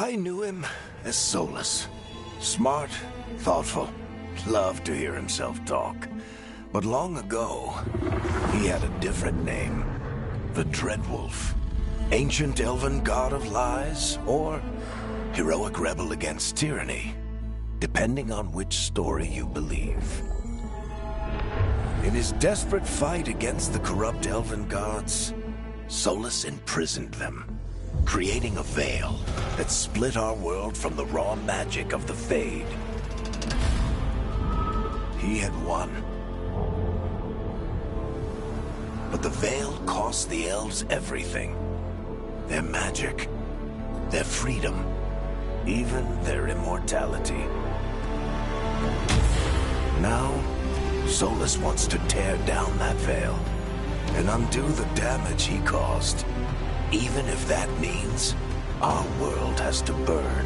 I knew him as Solus. Smart, thoughtful, loved to hear himself talk. But long ago, he had a different name. The Dreadwolf. Ancient elven god of lies, or heroic rebel against tyranny, depending on which story you believe. In his desperate fight against the corrupt elven gods, Solus imprisoned them, creating a veil that split our world from the raw magic of the Fade. He had won. But the veil cost the elves everything. Their magic, their freedom, even their immortality. Now, Solus wants to tear down that veil and undo the damage he caused, even if that means our world has to burn.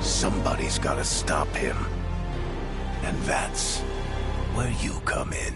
Somebody's gotta stop him. And that's where you come in.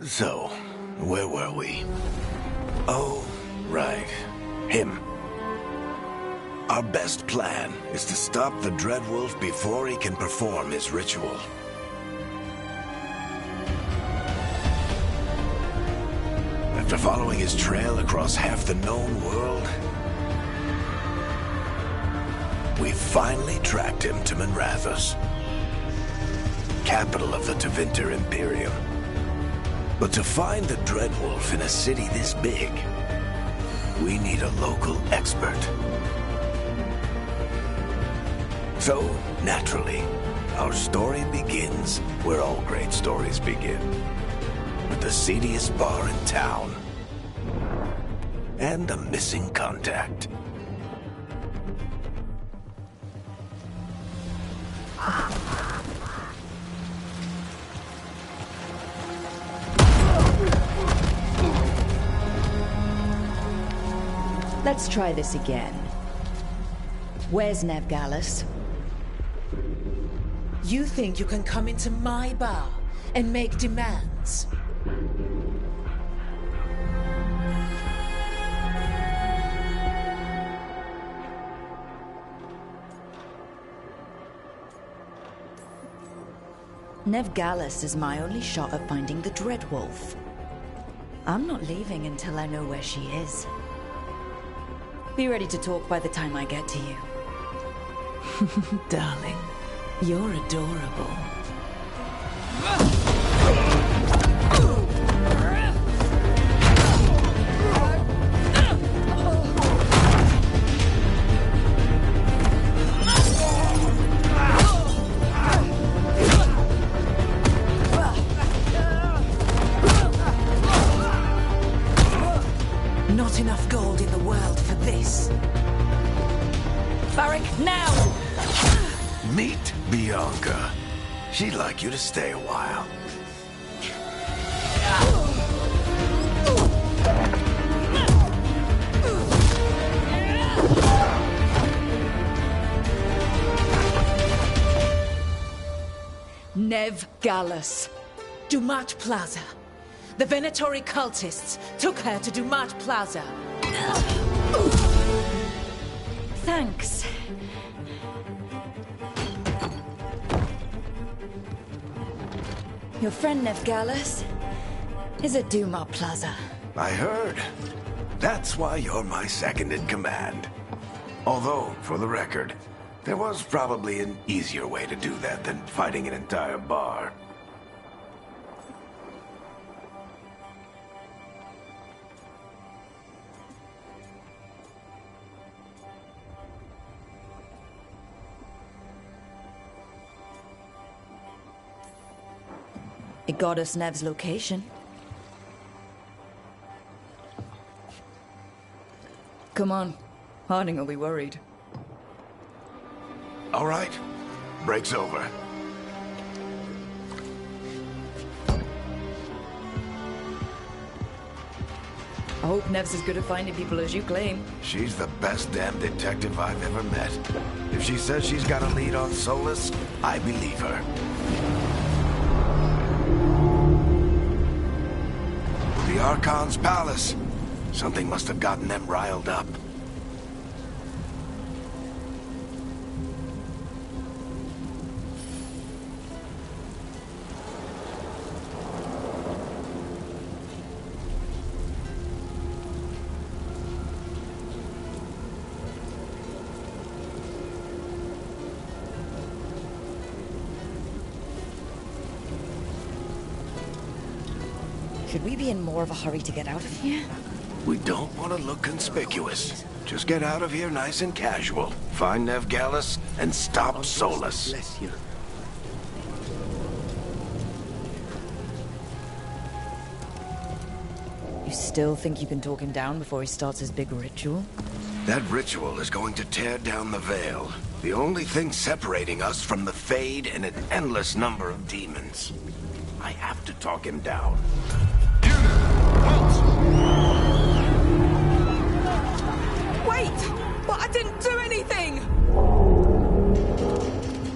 So, where were we? Oh, right. Him. Our best plan is to stop the Dreadwolf before he can perform his ritual. After following his trail across half the known world, we finally tracked him to Minrathous, capital of the Tevinter Imperium. But to find the Dreadwolf in a city this big, we need a local expert. So, naturally, our story begins where all great stories begin. With the seediest bar in town. And a missing contact. Let's try this again. Where's Nev Gallus? You think you can come into my bar and make demands? Nev Gallus is my only shot at finding the Dreadwolf. I'm not leaving until I know where she is. Be ready to talk by the time I get to you. Darling, you're adorable. Not enough gold in the world for this. Varric, now! Meet Bianca. She'd like you to stay a while. Nev Gallus. Dumat Plaza. The Venatori cultists took her to Dumat Plaza. Thanks. Your friend Nev Gallus is at Dumat Plaza. I heard. That's why you're my second in command. Although, for the record, there was probably an easier way to do that than fighting an entire bar. It got us Nev's location. Come on. Harding will be worried. All right. Break's over. I hope Nev's as good at finding people as you claim. She's the best damn detective I've ever met. If she says she's got a lead on Solas, I believe her. The Archon's palace. Something must have gotten them riled up. Should we be in more of a hurry to get out of here? We don't want to look conspicuous. Just get out of here nice and casual. Find Nev Gallus and stop Solas. Bless you. You still think you can talk him down before he starts his big ritual? That ritual is going to tear down the veil. The only thing separating us from the Fade and an endless number of demons. I have to talk him down. Wait! But I didn't do anything!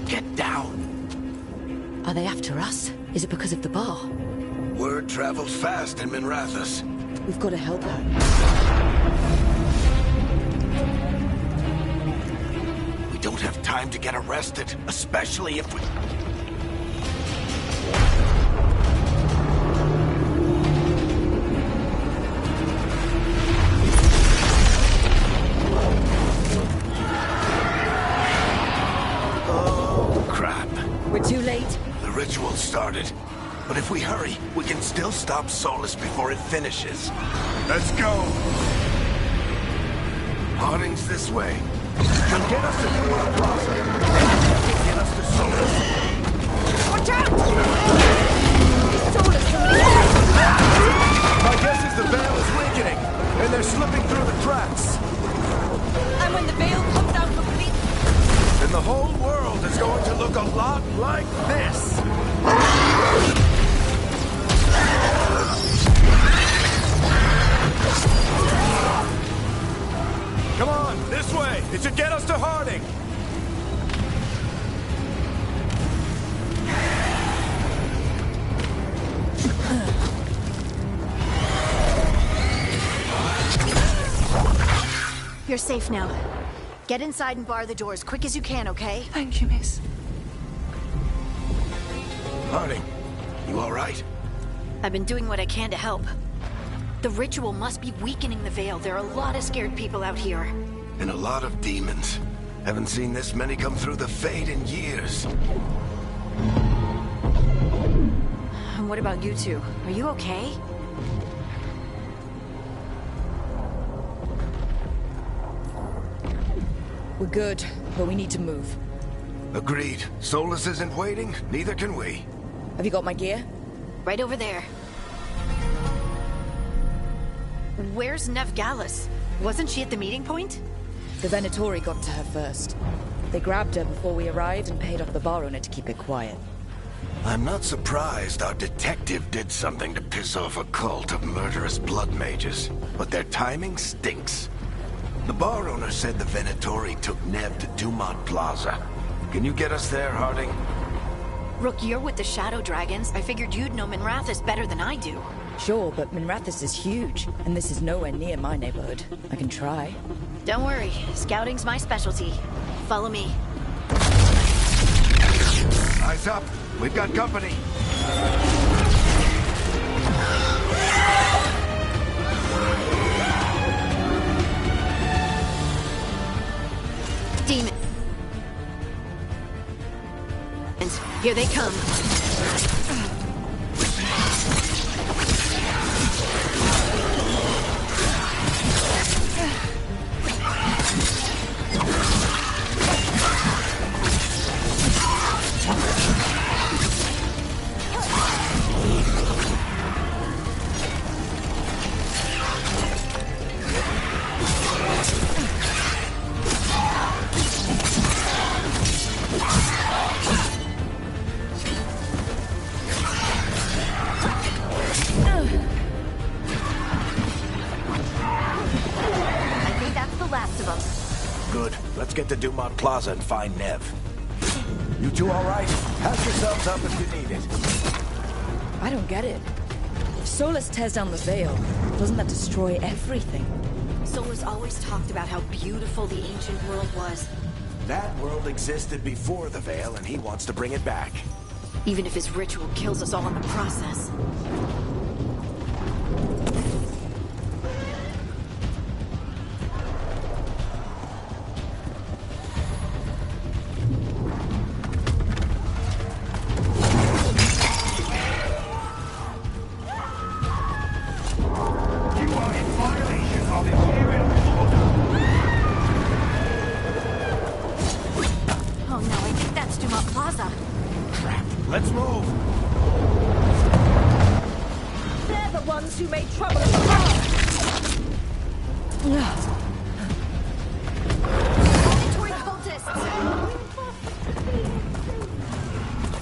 Get down. Are they after us? Is it because of the bar? Word travels fast in Minrathous. We've got to help her. We don't have time to get arrested, especially if we... Oh, crap. We're too late. The ritual started. But if we hurry, we can still stop Solus before it finishes. Let's go! Harding's this way. He'll get us to Duat Plaza. He'll get us to Solus. Watch out! Solus from the air! My guess is the veil is weakening, and they're slipping through the cracks. And when the veil comes down completely... And the whole world is going to look a lot like this. Come on, this way! It should get us to Harding! You're safe now. Get inside and bar the door as quick as you can, okay? Thank you, miss. Harding, you all right? I've been doing what I can to help. The ritual must be weakening the veil. There are a lot of scared people out here. And a lot of demons. Haven't seen this many come through the Fade in years. And what about you two? Are you okay? We're good, but we need to move. Agreed. Solus isn't waiting, neither can we. Have you got my gear? Right over there. Where's Nev Gallus? Wasn't she at the meeting point? The Venatori got to her first. They grabbed her before we arrived and paid off the bar owner to keep it quiet. I'm not surprised our detective did something to piss off a cult of murderous blood mages, but their timing stinks. The bar owner said the Venatori took Nev to Duat Plaza. Can you get us there, Harding? Rook, you're with the Shadow Dragons. I figured you'd know Minrathous better than I do. Sure, but Minrathous is huge, and this is nowhere near my neighborhood. I can try. Don't worry, scouting's my specialty. Follow me. Eyes up. We've got company. Demons. Here they come. Good. Let's get to Duat Plaza and find Nev. You two all right? Patch yourselves up if you need it. I don't get it. If Solus tears down the veil, doesn't that destroy everything? Solus always talked about how beautiful the ancient world was. That world existed before the veil, and he wants to bring it back. Even if his ritual kills us all in the process. Let's move! They're the ones who made trouble in the past!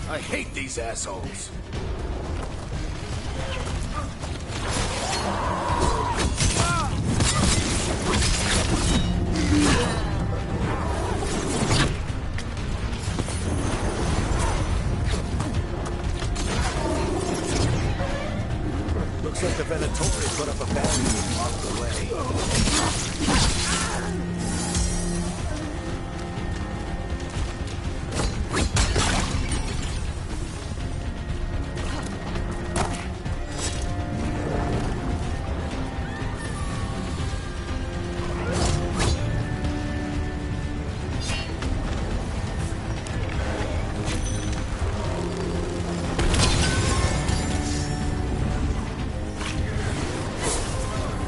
I hate these assholes. Looks like the Venatori put up a barrier to block the way.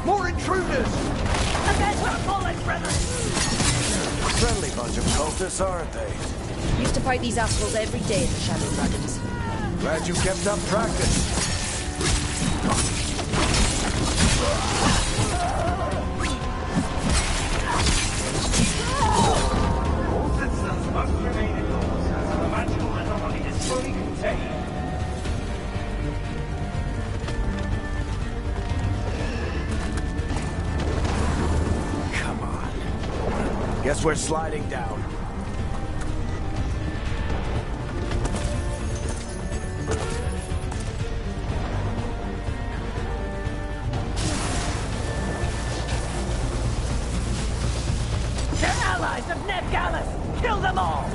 More intruders! Friendly bunch of cultists, aren't they? Used to fight these assholes every day at the Shadow Dragons. Glad you kept up practice. All citizens must remain indoors until the magical anomaly is fully contained. Come on. Guess we're sliding down. They're allies of Ned Gallus! Kill them all!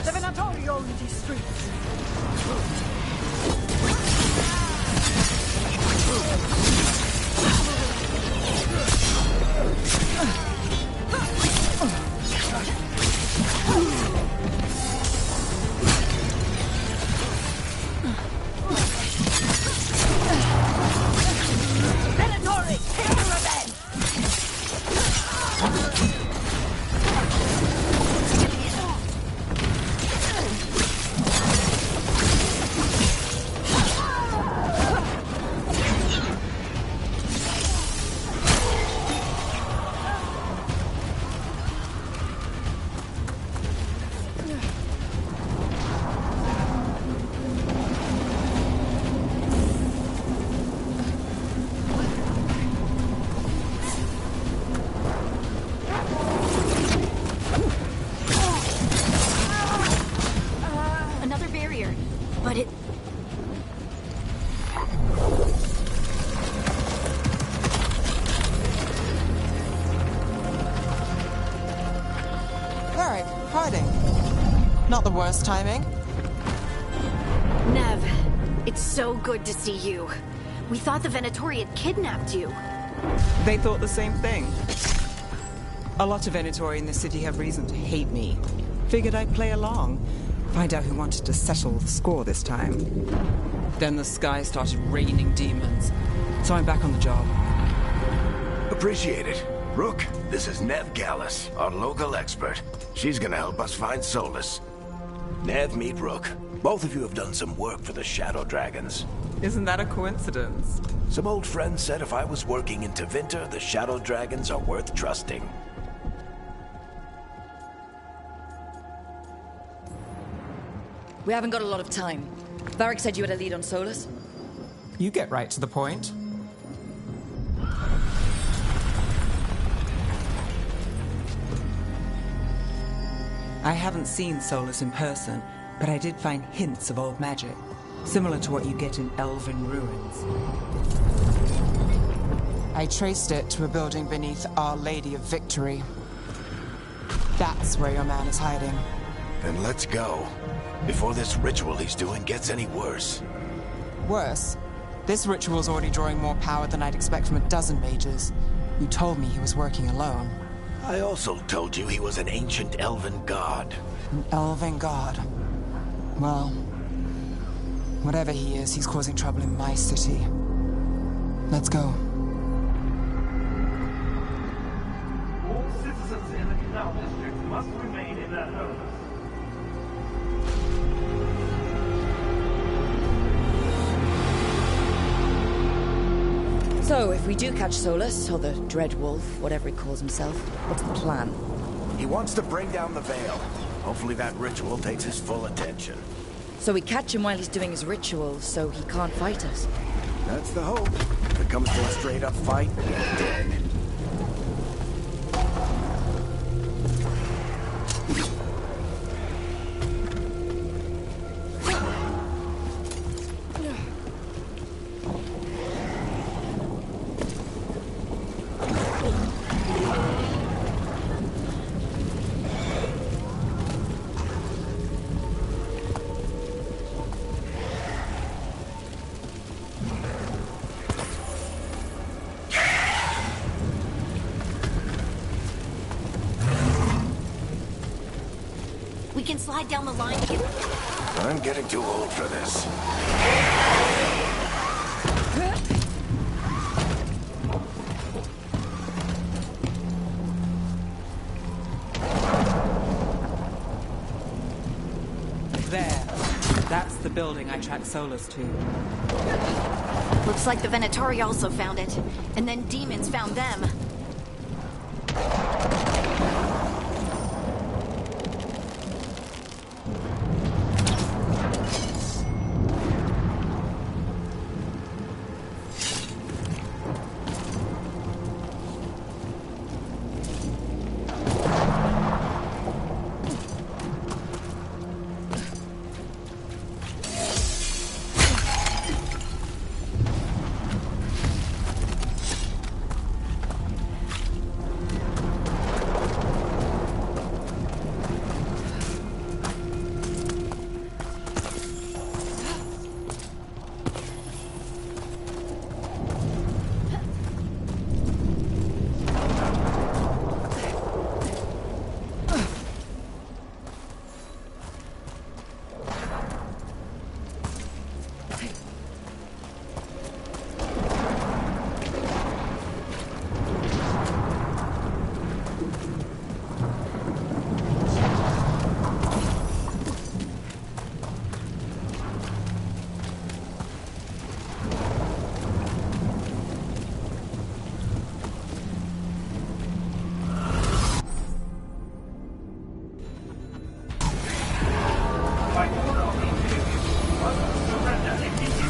The Venatori own these streets. Venatori, take your revenge! Another barrier. But it... Varric, hiding. Not the worst timing. Nev, it's so good to see you. We thought the Venatori had kidnapped you. They thought the same thing. A lot of Venatori in the city have reason to hate me. Figured I'd play along. Find out who wanted to settle the score this time. Then the sky started raining demons. So I'm back on the job. Appreciate it. Rook, this is Nev Gallus, our local expert. She's gonna help us find Solus. Nev, meet Rook. Both of you have done some work for the Shadow Dragons. Isn't that a coincidence? Some old friends said if I was working in Tevinter, the Shadow Dragons are worth trusting. We haven't got a lot of time. Varric said you had a lead on Solus. You get right to the point. I haven't seen Solus in person, but I did find hints of old magic, similar to what you get in Elven ruins. I traced it to a building beneath Our Lady of Victory. That's where your man is hiding. Then let's go. Before this ritual he's doing gets any worse. Worse, this ritual's already drawing more power than I'd expect from a dozen mages. You told me he was working alone. I also told you he was an ancient elven god. An elven god. Well, whatever he is, he's causing trouble in my city. Let's go. All citizens in the Canal District must remain in their homes. So, if we do catch Solus, or the Dread Wolf, whatever he calls himself, what's the plan? He wants to bring down the veil. Hopefully that ritual takes his full attention. So we catch him while he's doing his ritual, so he can't fight us. That's the hope. If it comes to a straight-up fight, he's dead. We can slide down the line to get... I'm getting too old for this. There. That's the building I tracked Solus to. Looks like the Venatori also found it. And then demons found them. By order of the Imperium, you must surrender immediately.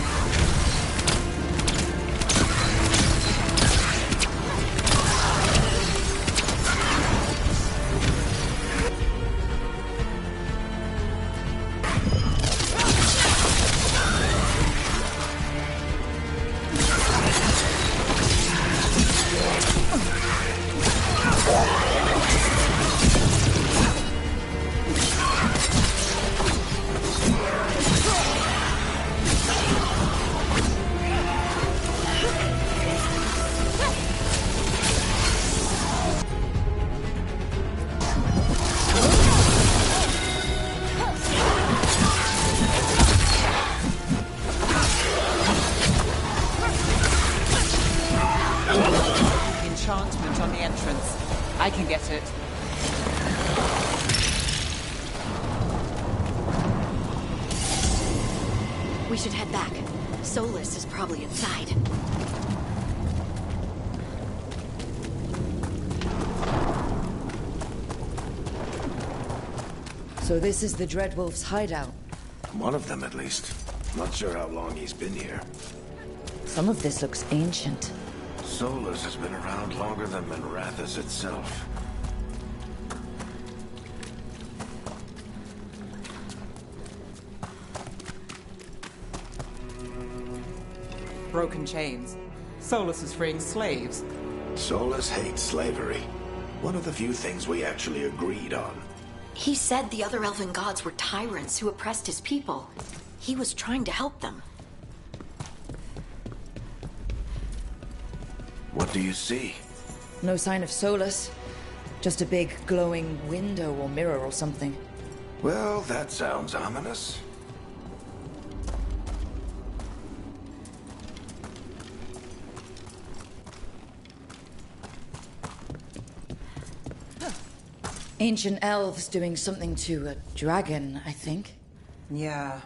Enchantment on the entrance. I can get it. We should head back. Solus is probably inside. So this is the Dreadwolf's hideout. One of them, at least. Not sure how long he's been here. Some of this looks ancient. Solus has been around longer than Minrathous itself. Broken chains. Solus is freeing slaves. Solus hates slavery. One of the few things we actually agreed on. He said the other elven gods were tyrants who oppressed his people. He was trying to help them. What do you see? No sign of Solus. Just a big glowing window or mirror or something. Well, that sounds ominous. Ancient elves doing something to a dragon, I think. Yeah.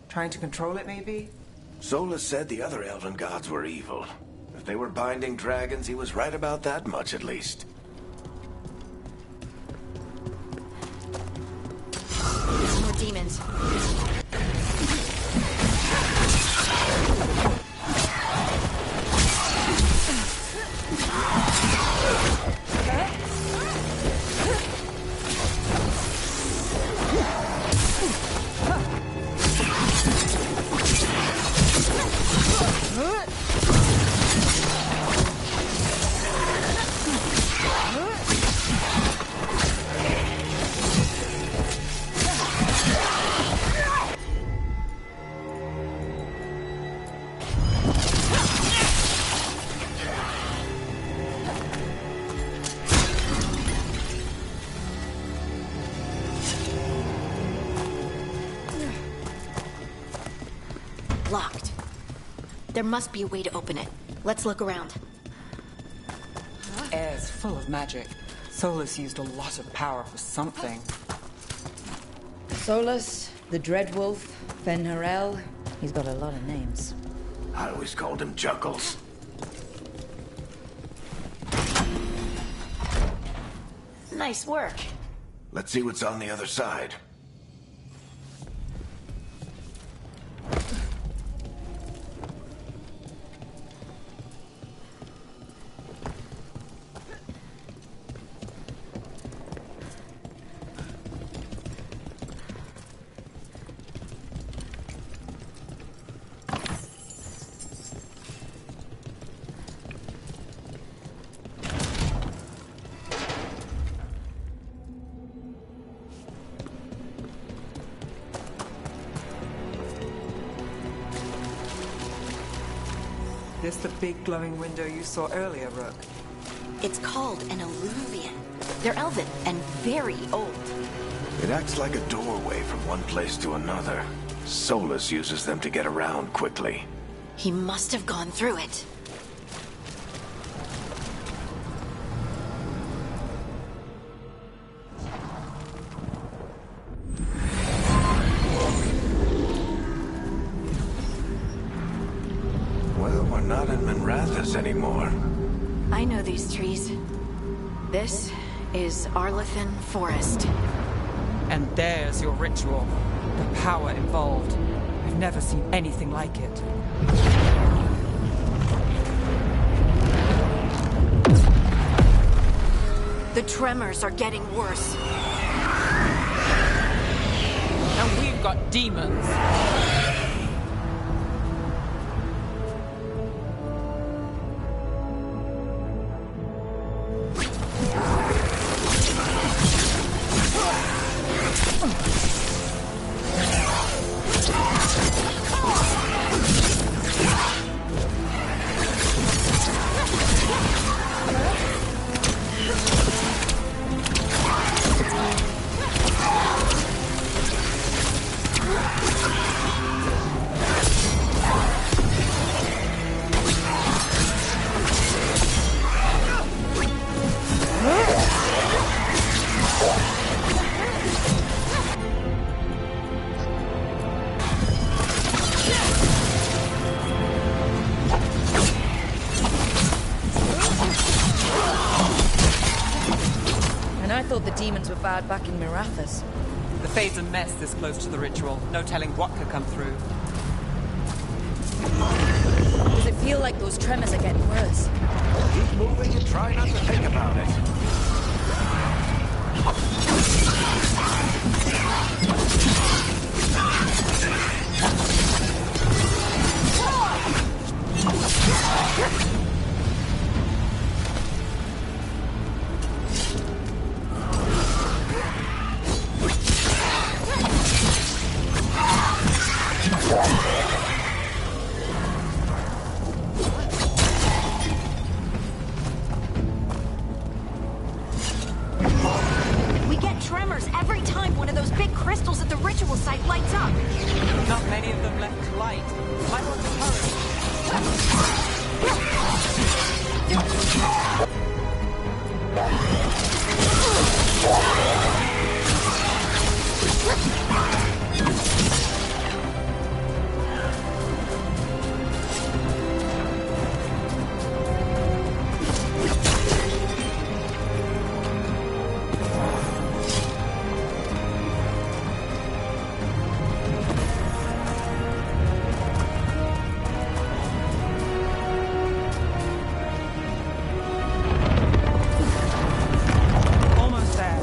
Trying to control it, maybe? Solus said the other elven gods were evil. If they were binding dragons, he was right about that much, at least. More demons. locked. There must be a way to open it. Let's look around. Air's full of magic. Solus used a lot of power for something. Solus, the Dreadwolf, Fen'Harel. He's got a lot of names. I always called him Juggles. Nice work. Let's see what's on the other side. This the big glowing window you saw earlier, Rook? It's called an Illuvian. They're elven and very old. It acts like a doorway from one place to another. Solus uses them to get around quickly. He must have gone through it. Well, we're not in Minrathous anymore. I know these trees. This is Arlathan Forest. And there's your ritual. The power involved. I've never seen anything like it. The tremors are getting worse. And we've got demons. I thought the demons were bad back in Minrathous. The Fade's a mess this close to the ritual. No telling what could come through. Does it feel like those tremors are getting worse? Keep moving and try not to think about it. We get tremors every time one of those big crystals at the ritual site lights up. Not many of them left to light. Might want to hurry. Almost there.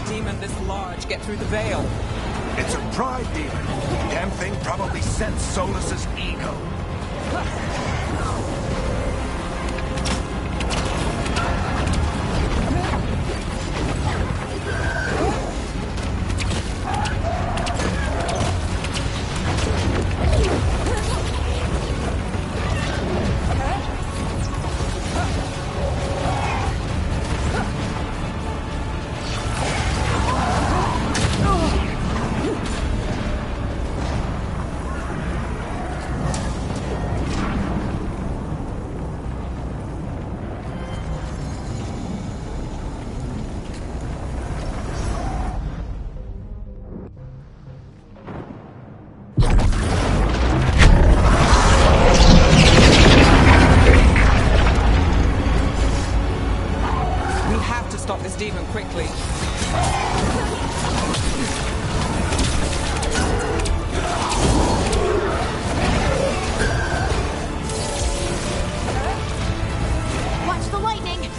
demon this large get through the veil? It's a pride demon. Damn thing probably sensed Solus's ego. Stop this demon quickly. Watch the lightning!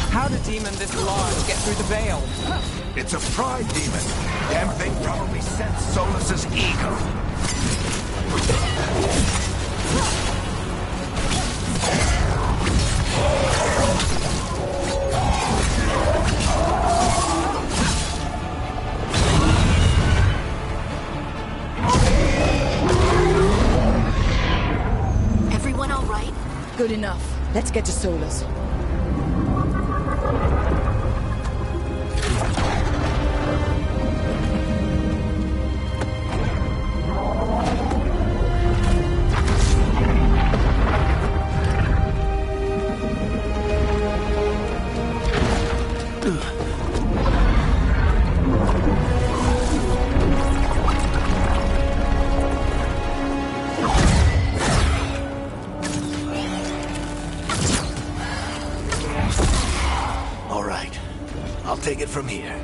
How did demon this large get through the veil? It's a pride demon. Damn thing probably sensed Solus's ego. Everyone all right? Good enough. Let's get to Solus. All right. I'll take it from here.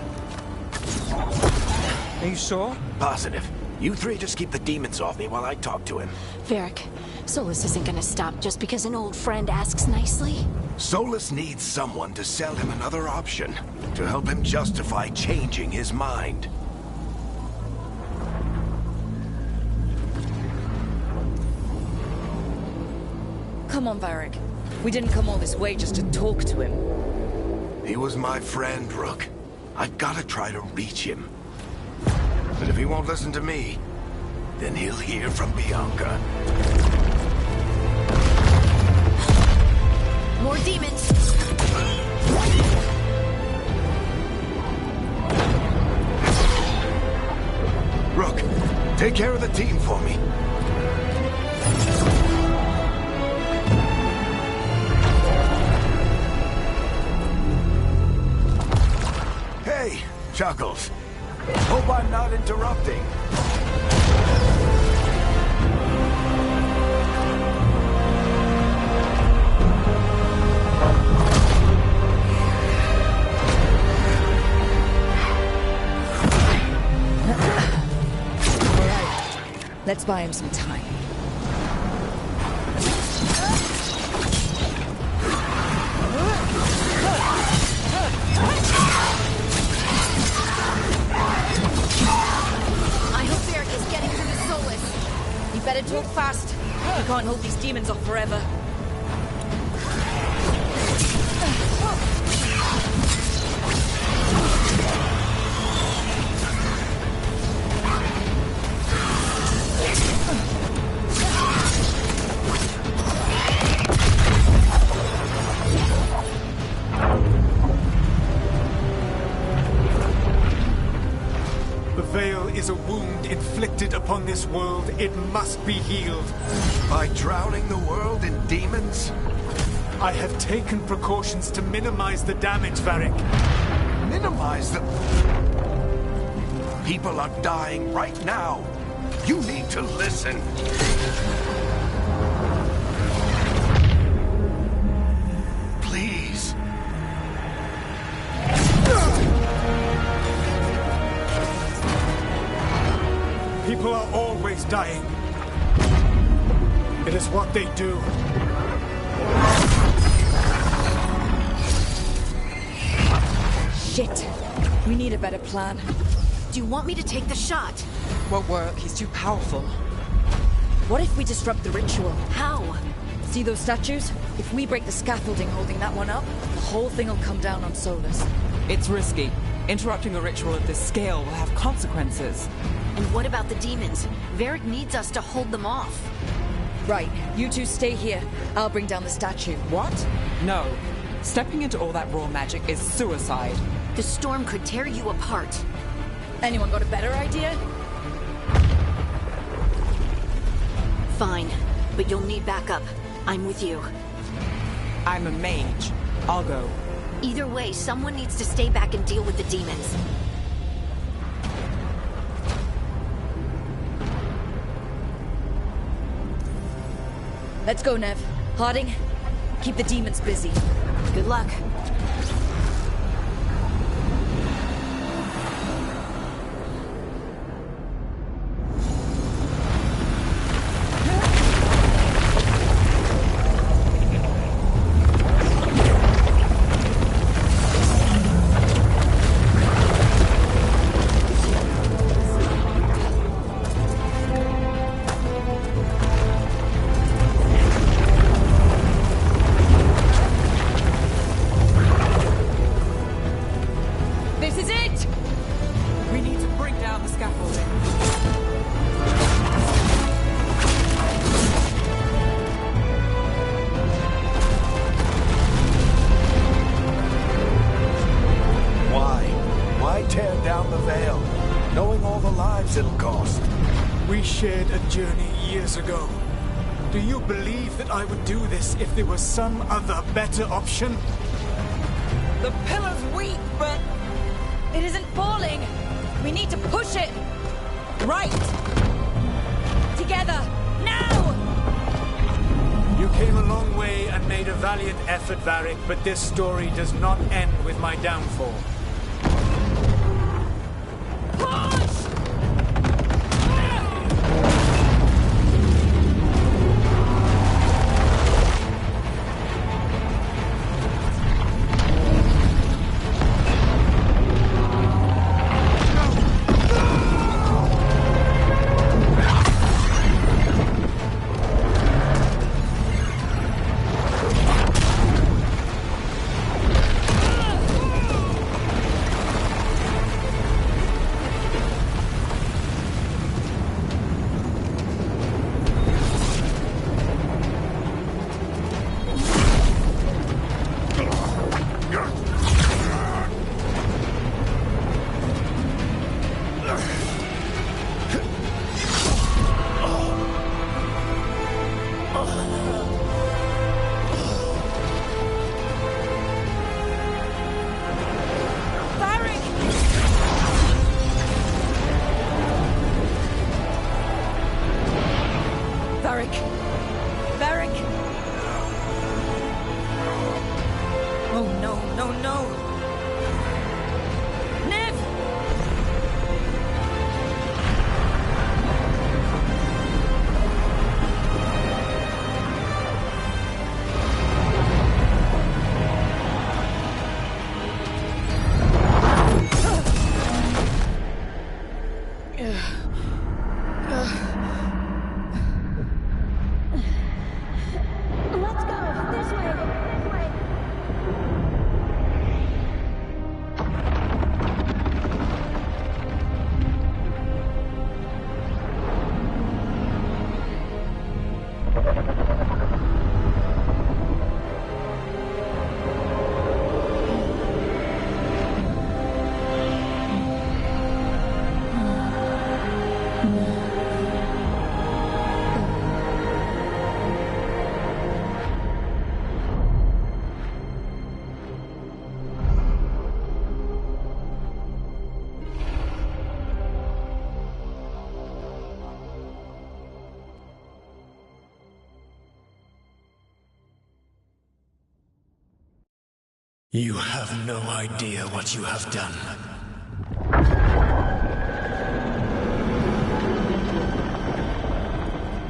Are you sure? Positive. You three just keep the demons off me while I talk to him. Varric, Solus isn't gonna stop just because an old friend asks nicely. Solus needs someone to sell him another option, to help him justify changing his mind. Come on, Varric. We didn't come all this way just to talk to him. He was my friend, Rook. I've gotta try to reach him. But if he won't listen to me, then he'll hear from Bianca. More demons! Rook, take care of the team for me. Hey, Chuckles. Hope I'm not interrupting. Let's buy him some time. I hope Varric is getting through the Solus. You better talk fast. We can't hold these demons off forever. Is a wound inflicted upon this world. It must be healed. By drowning the world in demons? I have taken precautions to minimize the damage, Varric. Minimize the... People are dying right now. You need to listen. Please. People are always dying. It is what they do. Shit. We need a better plan. Do you want me to take the shot? Won't work. He's too powerful. What if we disrupt the ritual? How? See those statues? If we break the scaffolding holding that one up, the whole thing will come down on Solus. It's risky. Interrupting a ritual of this scale will have consequences. And what about the demons? Varric needs us to hold them off. Right. You two stay here. I'll bring down the statue. What? No. Stepping into all that raw magic is suicide. The storm could tear you apart. Anyone got a better idea? Fine, but you'll need backup. I'm with you. I'm a mage. I'll go. Either way, someone needs to stay back and deal with the demons. Let's go, Nev. Harding, keep the demons busy. Good luck. If there was some other better option? The pillar's weak, but... It isn't falling! We need to push it! Right! Together! Now! You came a long way and made a valiant effort, Varric, but this story does not end with my downfall. Let's go! This way! This way! You have no idea what you have done.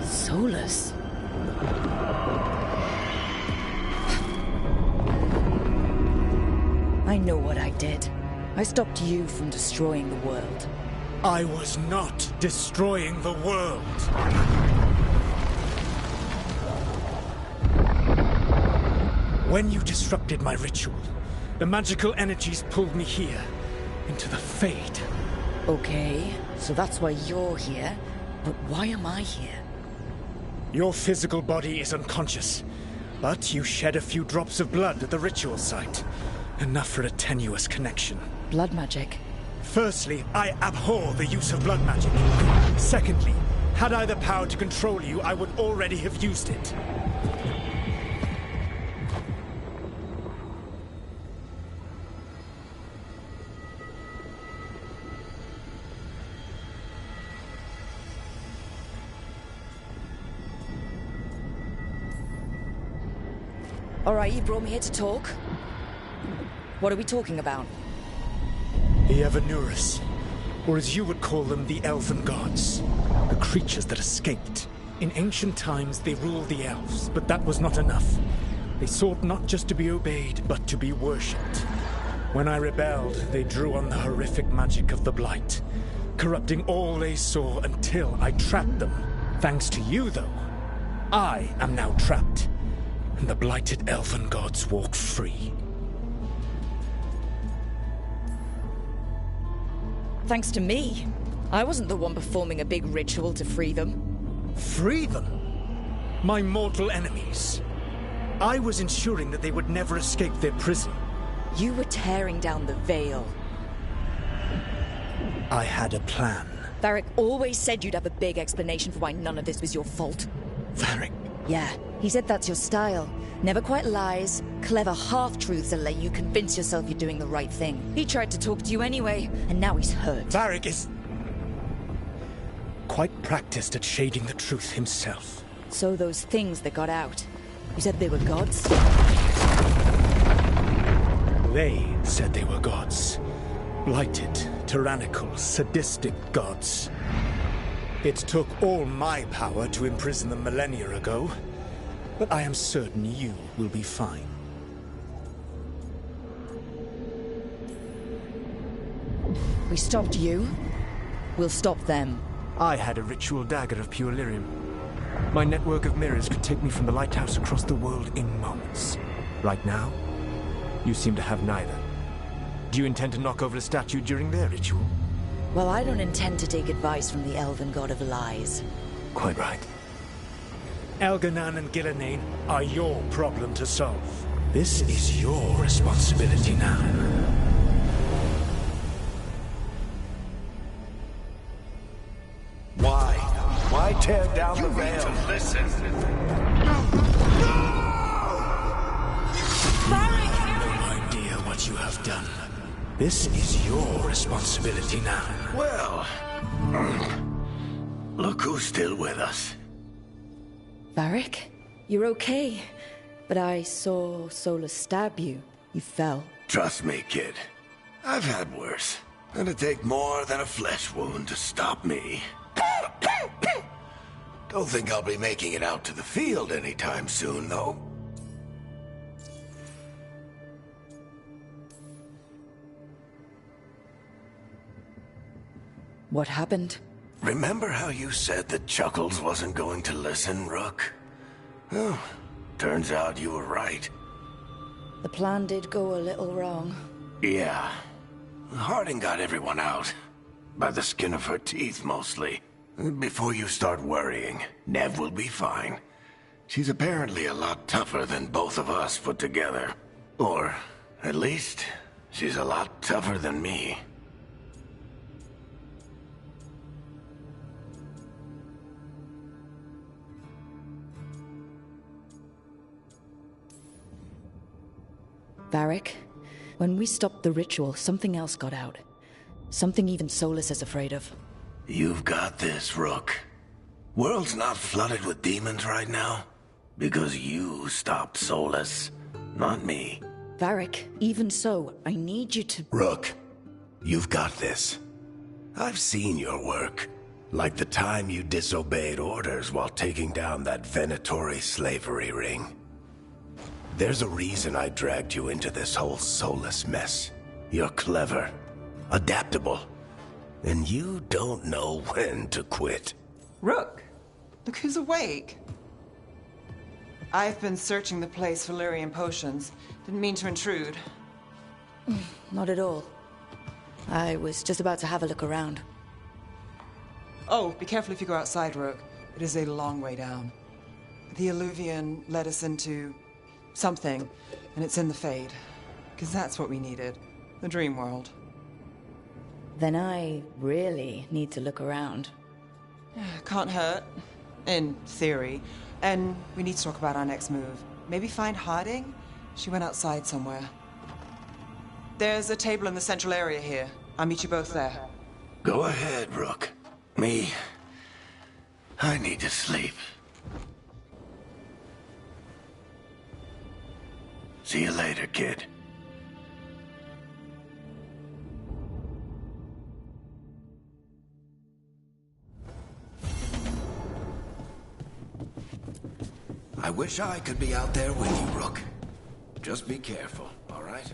Solus? I know what I did. I stopped you from destroying the world. I was not destroying the world. When you disrupted my ritual, the magical energies pulled me here, into the Fade. Okay, so that's why you're here. But why am I here? Your physical body is unconscious, but you shed a few drops of blood at the ritual site. Enough for a tenuous connection. Blood magic? Firstly, I abhor the use of blood magic. Secondly, had I the power to control you, I would already have used it. Alright, you brought me here to talk. What are we talking about? The Evanurus, or as you would call them, the Elven Gods. The creatures that escaped. In ancient times, they ruled the elves, but that was not enough. They sought not just to be obeyed, but to be worshipped. When I rebelled, they drew on the horrific magic of the Blight, corrupting all they saw until I trapped them. Thanks to you, though, I am now trapped, and the blighted Elven Gods walk free. Thanks to me. I wasn't the one performing a big ritual to free them. Free them? My mortal enemies. I was ensuring that they would never escape their prison. You were tearing down the veil. I had a plan. Varric always said you'd have a big explanation for why none of this was your fault. Varric? Yeah, he said that's your style. Never quite lies, clever half-truths that let you convince yourself you're doing the right thing. He tried to talk to you anyway, and now he's hurt. Varric is quite practiced at shading the truth himself. So those things that got out, you said they were gods? They said they were gods. Blighted, tyrannical, sadistic gods. It took all my power to imprison them millennia ago, but I am certain you will be fine. We stopped you. We'll stop them. I had a ritual dagger of pure lyrium. My network of mirrors could take me from the lighthouse across the world in moments. Right now, you seem to have neither. Do you intend to knock over a statue during their ritual? Well, I don't intend to take advice from the Elven God of Lies. Quite right. Elganan and Gillenane are your problem to solve. This is your responsibility now. Why? Why tear down the veil? Listen. No idea what you have done. This is your responsibility now. Well, look who's still with us. Varric? You're okay. But I saw Solus stab you. You fell. Trust me, kid. I've had worse. It'd take more than a flesh wound to stop me. Don't think I'll be making it out to the field anytime soon, though. What happened? Remember how you said that Chuckles wasn't going to listen, Rook? Well, turns out you were right. The plan did go a little wrong. Yeah. Harding got everyone out. By the skin of her teeth, mostly. Before you start worrying, Nev will be fine. She's apparently a lot tougher than both of us put together. Or, at least, she's a lot tougher than me. Varric, when we stopped the ritual, something else got out. Something even Solus is afraid of. You've got this, Rook. World's not flooded with demons right now. Because you stopped Solus, not me. Varric, even so, I need you to... Rook, you've got this. I've seen your work. Like the time you disobeyed orders while taking down that Venatori slavery ring. There's a reason I dragged you into this whole Solus mess. You're clever, adaptable, and you don't know when to quit. Rook, look who's awake. I've been searching the place for Lyrian potions. Didn't mean to intrude. Not at all. I was just about to have a look around. Oh, be careful if you go outside, Rook. It is a long way down. The Illuvian led us into something, and it's in the Fade. Because that's what we needed. The dream world. Then I really need to look around. Can't hurt. In theory. And we need to talk about our next move. Maybe find Harding? She went outside somewhere. There's a table in the central area here. I'll meet you both there. Go ahead, Rook. I need to sleep. See you later, kid. I wish I could be out there with you, Rook. Just be careful, all right?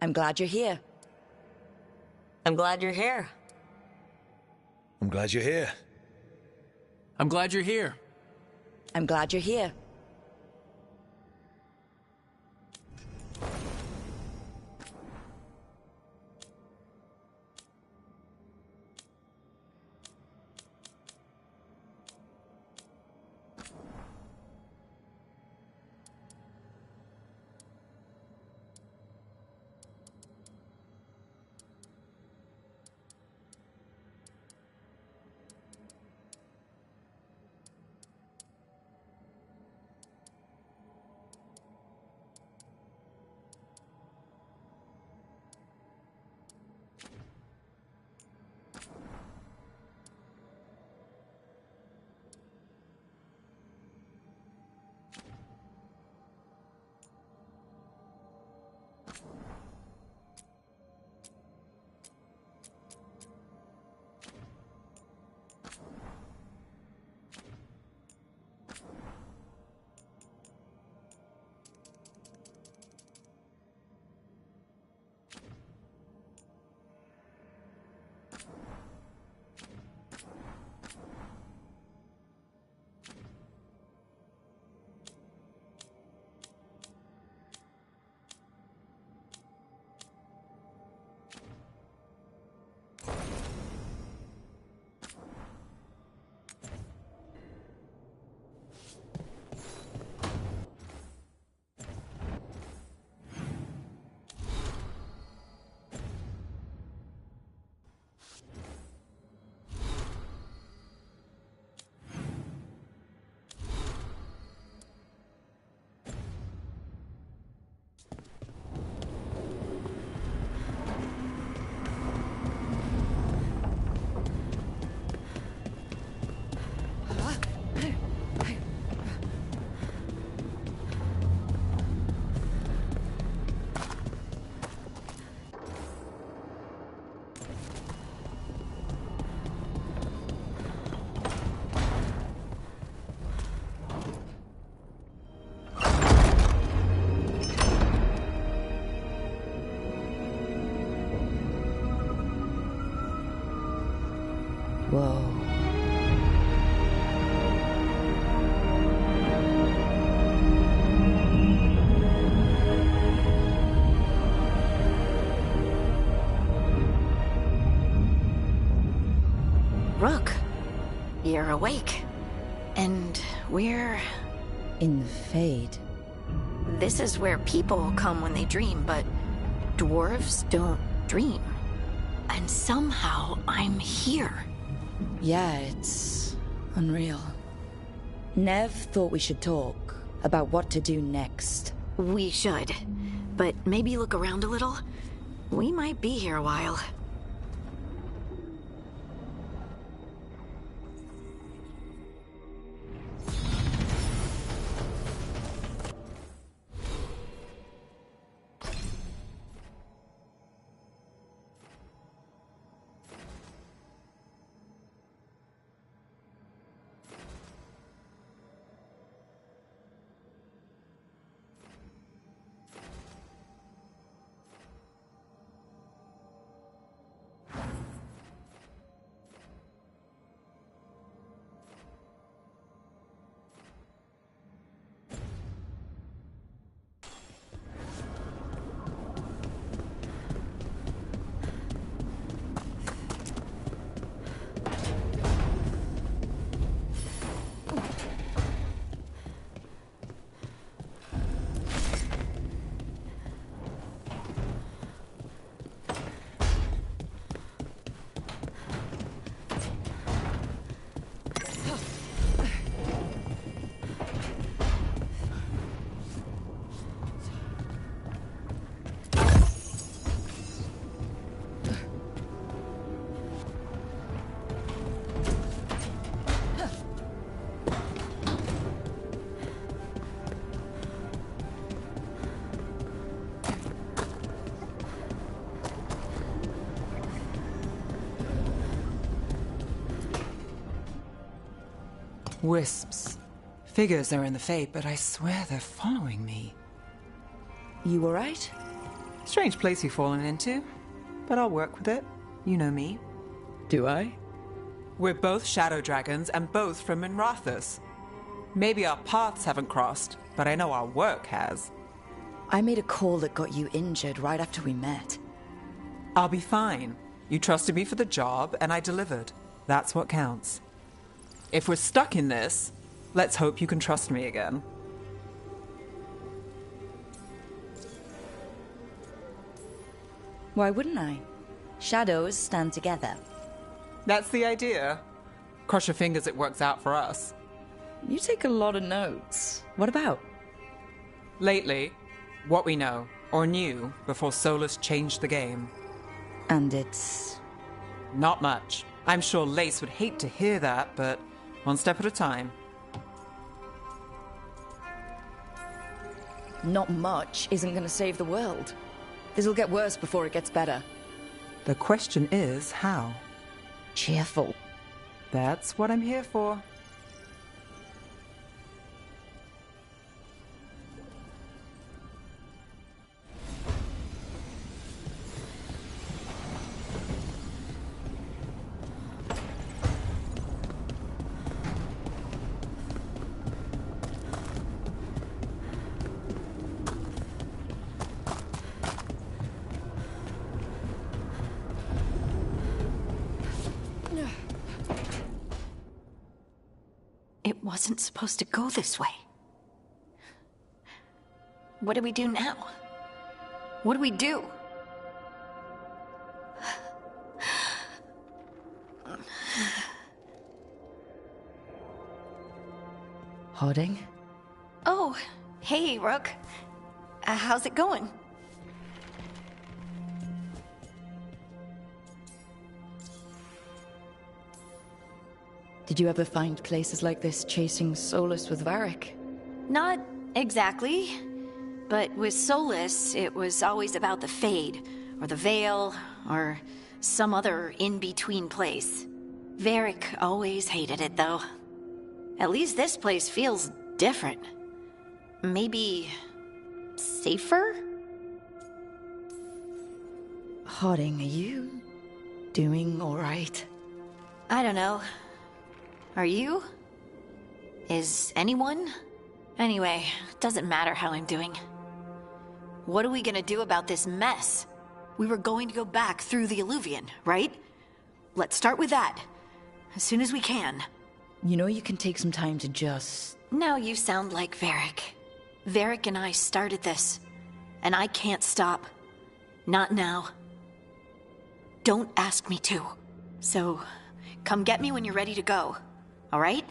I'm glad you're here. I'm glad you're here. I'm glad you're here. I'm glad you're here. I'm glad you're here. Whoa. Rook, you're awake. And we're... in the Fade. This is where people come when they dream, but dwarves don't dream. And somehow I'm here. Yeah, it's unreal. Nev thought we should talk about what to do next. We should. But maybe look around a little. We might be here a while. Wisps. Figures are in the Fade, but I swear they're following me. You alright? Strange place you've fallen into, but I'll work with it. You know me. Do I? We're both shadow dragons and both from Minrathous. Maybe our paths haven't crossed, but I know our work has. I made a call that got you injured right after we met. I'll be fine. You trusted me for the job, and I delivered. That's what counts. If we're stuck in this, let's hope you can trust me again. Why wouldn't I? Shadows stand together. That's the idea. Cross your fingers it works out for us. You take a lot of notes. What about? Lately, what we know, or knew, before Solus changed the game. And it's... not much. I'm sure Lace would hate to hear that, but one step at a time. Not much isn't going to save the world. This'll get worse before it gets better. The question is, how? Cheerful. That's what I'm here for. It wasn't supposed to go this way. What do we do now? What do we do? Harding? Oh, hey, Rook. How's it going? Did you ever find places like this chasing Solus with Varric? Not exactly. But with Solus, it was always about the Fade, or the Veil, or some other in-between place. Varric always hated it, though. At least this place feels different. Maybe... safer? Harding, are you doing all right? I don't know. Are you? Is anyone? Anyway, doesn't matter how I'm doing. What are we gonna do about this mess? We were going to go back through the Illuvian, right? Let's start with that. As soon as we can. You know you can take some time to just... Now you sound like Varric. Varric and I started this. And I can't stop. Not now. Don't ask me to. So, come get me when you're ready to go. All right?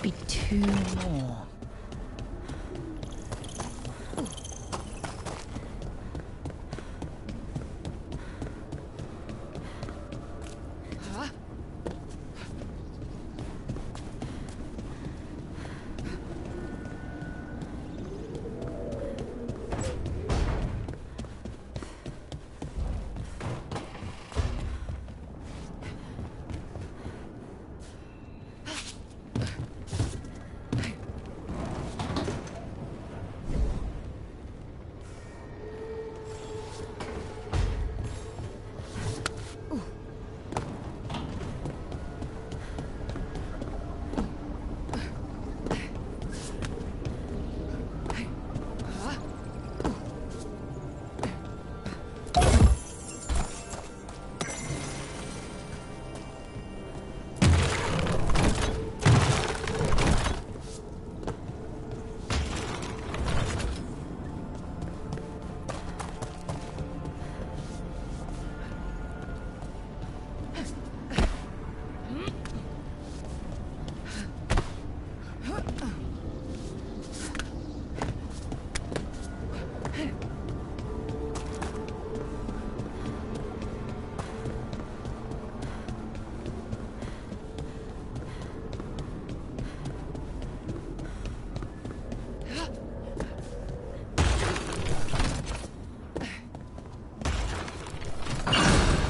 Be two more.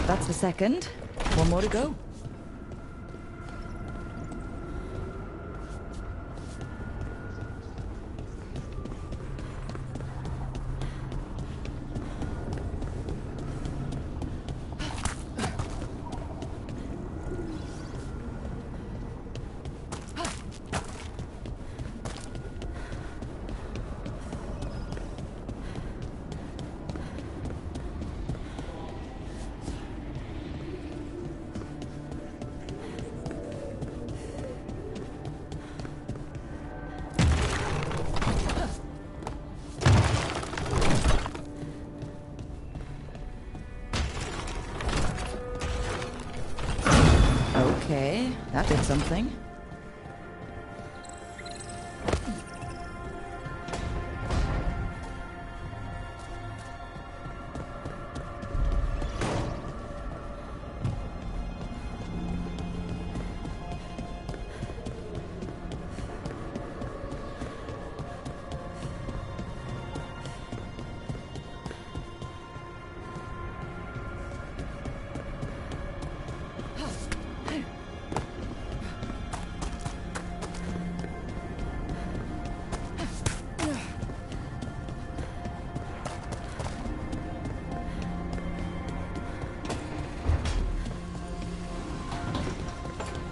That's the second. One more to go. Did something?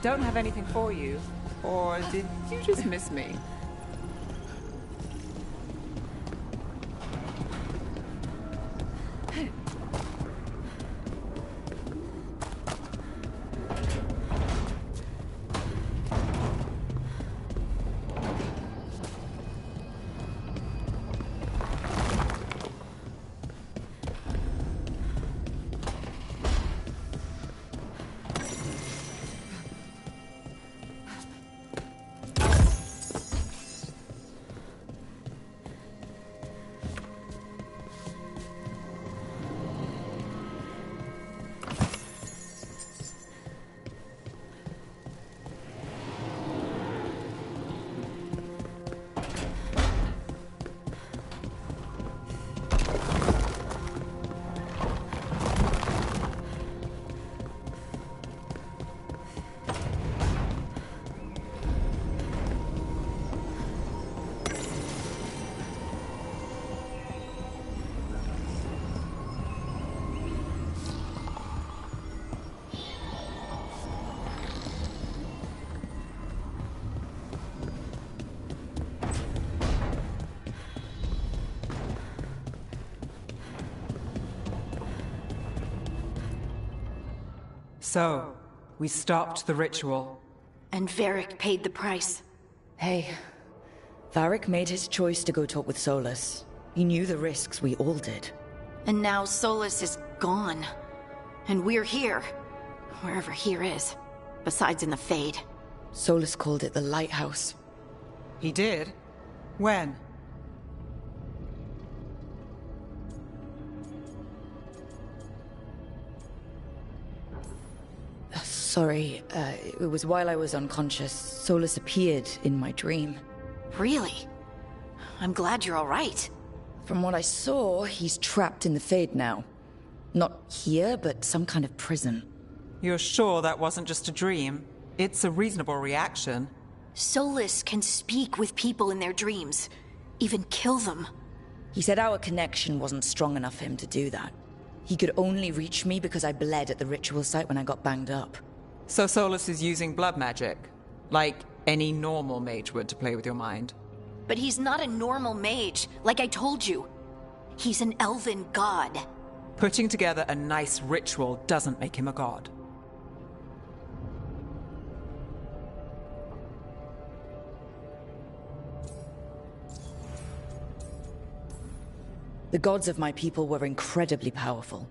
Don't have anything for you. Or did you just miss me? So, we stopped the ritual. And Varric paid the price. Hey, Varric made his choice to go talk with Solus. He knew the risks, we all did. And now Solus is gone. And we're here. Wherever here is. Besides in the Fade. Solus called it the Lighthouse. He did? When? Sorry, it was while I was unconscious. Solus appeared in my dream. Really? I'm glad you're all right. From what I saw, he's trapped in the Fade now. Not here, but some kind of prison. You're sure that wasn't just a dream? It's a reasonable reaction. Solus can speak with people in their dreams. Even kill them. He said our connection wasn't strong enough for him to do that. He could only reach me because I bled at the ritual site when I got banged up. So Solus is using blood magic? Like any normal mage would to play with your mind? But he's not a normal mage, like I told you. He's an elven god. Putting together a nice ritual doesn't make him a god. The gods of my people were incredibly powerful.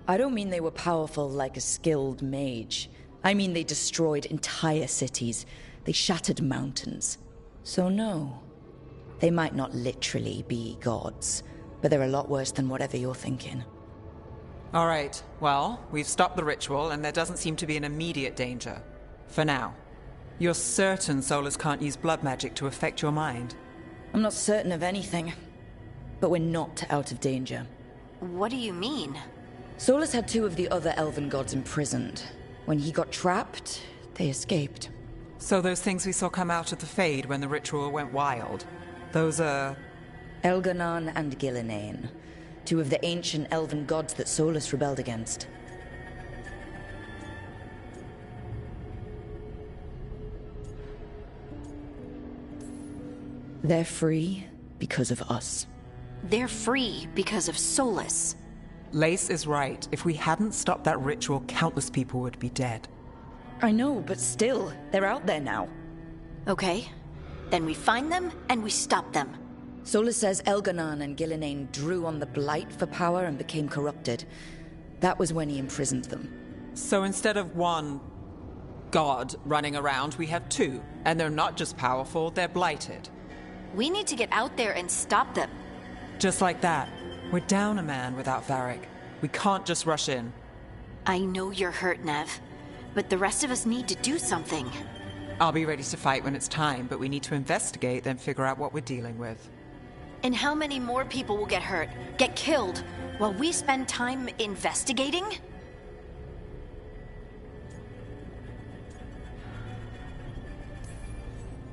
I don't mean they were powerful like a skilled mage. I mean they destroyed entire cities. They shattered mountains. So no, they might not literally be gods, but they're a lot worse than whatever you're thinking. All right, well, we've stopped the ritual and there doesn't seem to be an immediate danger. For now. You're certain Solus can't use blood magic to affect your mind? I'm not certain of anything, but we're not out of danger. What do you mean? Solus had two of the other elven gods imprisoned. When he got trapped, they escaped. So those things we saw come out of the Fade when the ritual went wild, those are... Elganon and Gillinane, two of the ancient elven gods that Solus rebelled against. They're free because of us. They're free because of Solus. Lace is right. If we hadn't stopped that ritual, countless people would be dead. I know, but still, they're out there now. Okay. Then we find them, and we stop them. Solus says Elganon and Gillinane drew on the Blight for power and became corrupted. That was when he imprisoned them. So instead of one god running around, we have two. And they're not just powerful, they're blighted. We need to get out there and stop them. Just like that. We're down a man without Varric. We can't just rush in. I know you're hurt, Nev, but the rest of us need to do something. I'll be ready to fight when it's time, but we need to investigate, then figure out what we're dealing with. And how many more people will get hurt, get killed, while we spend time investigating?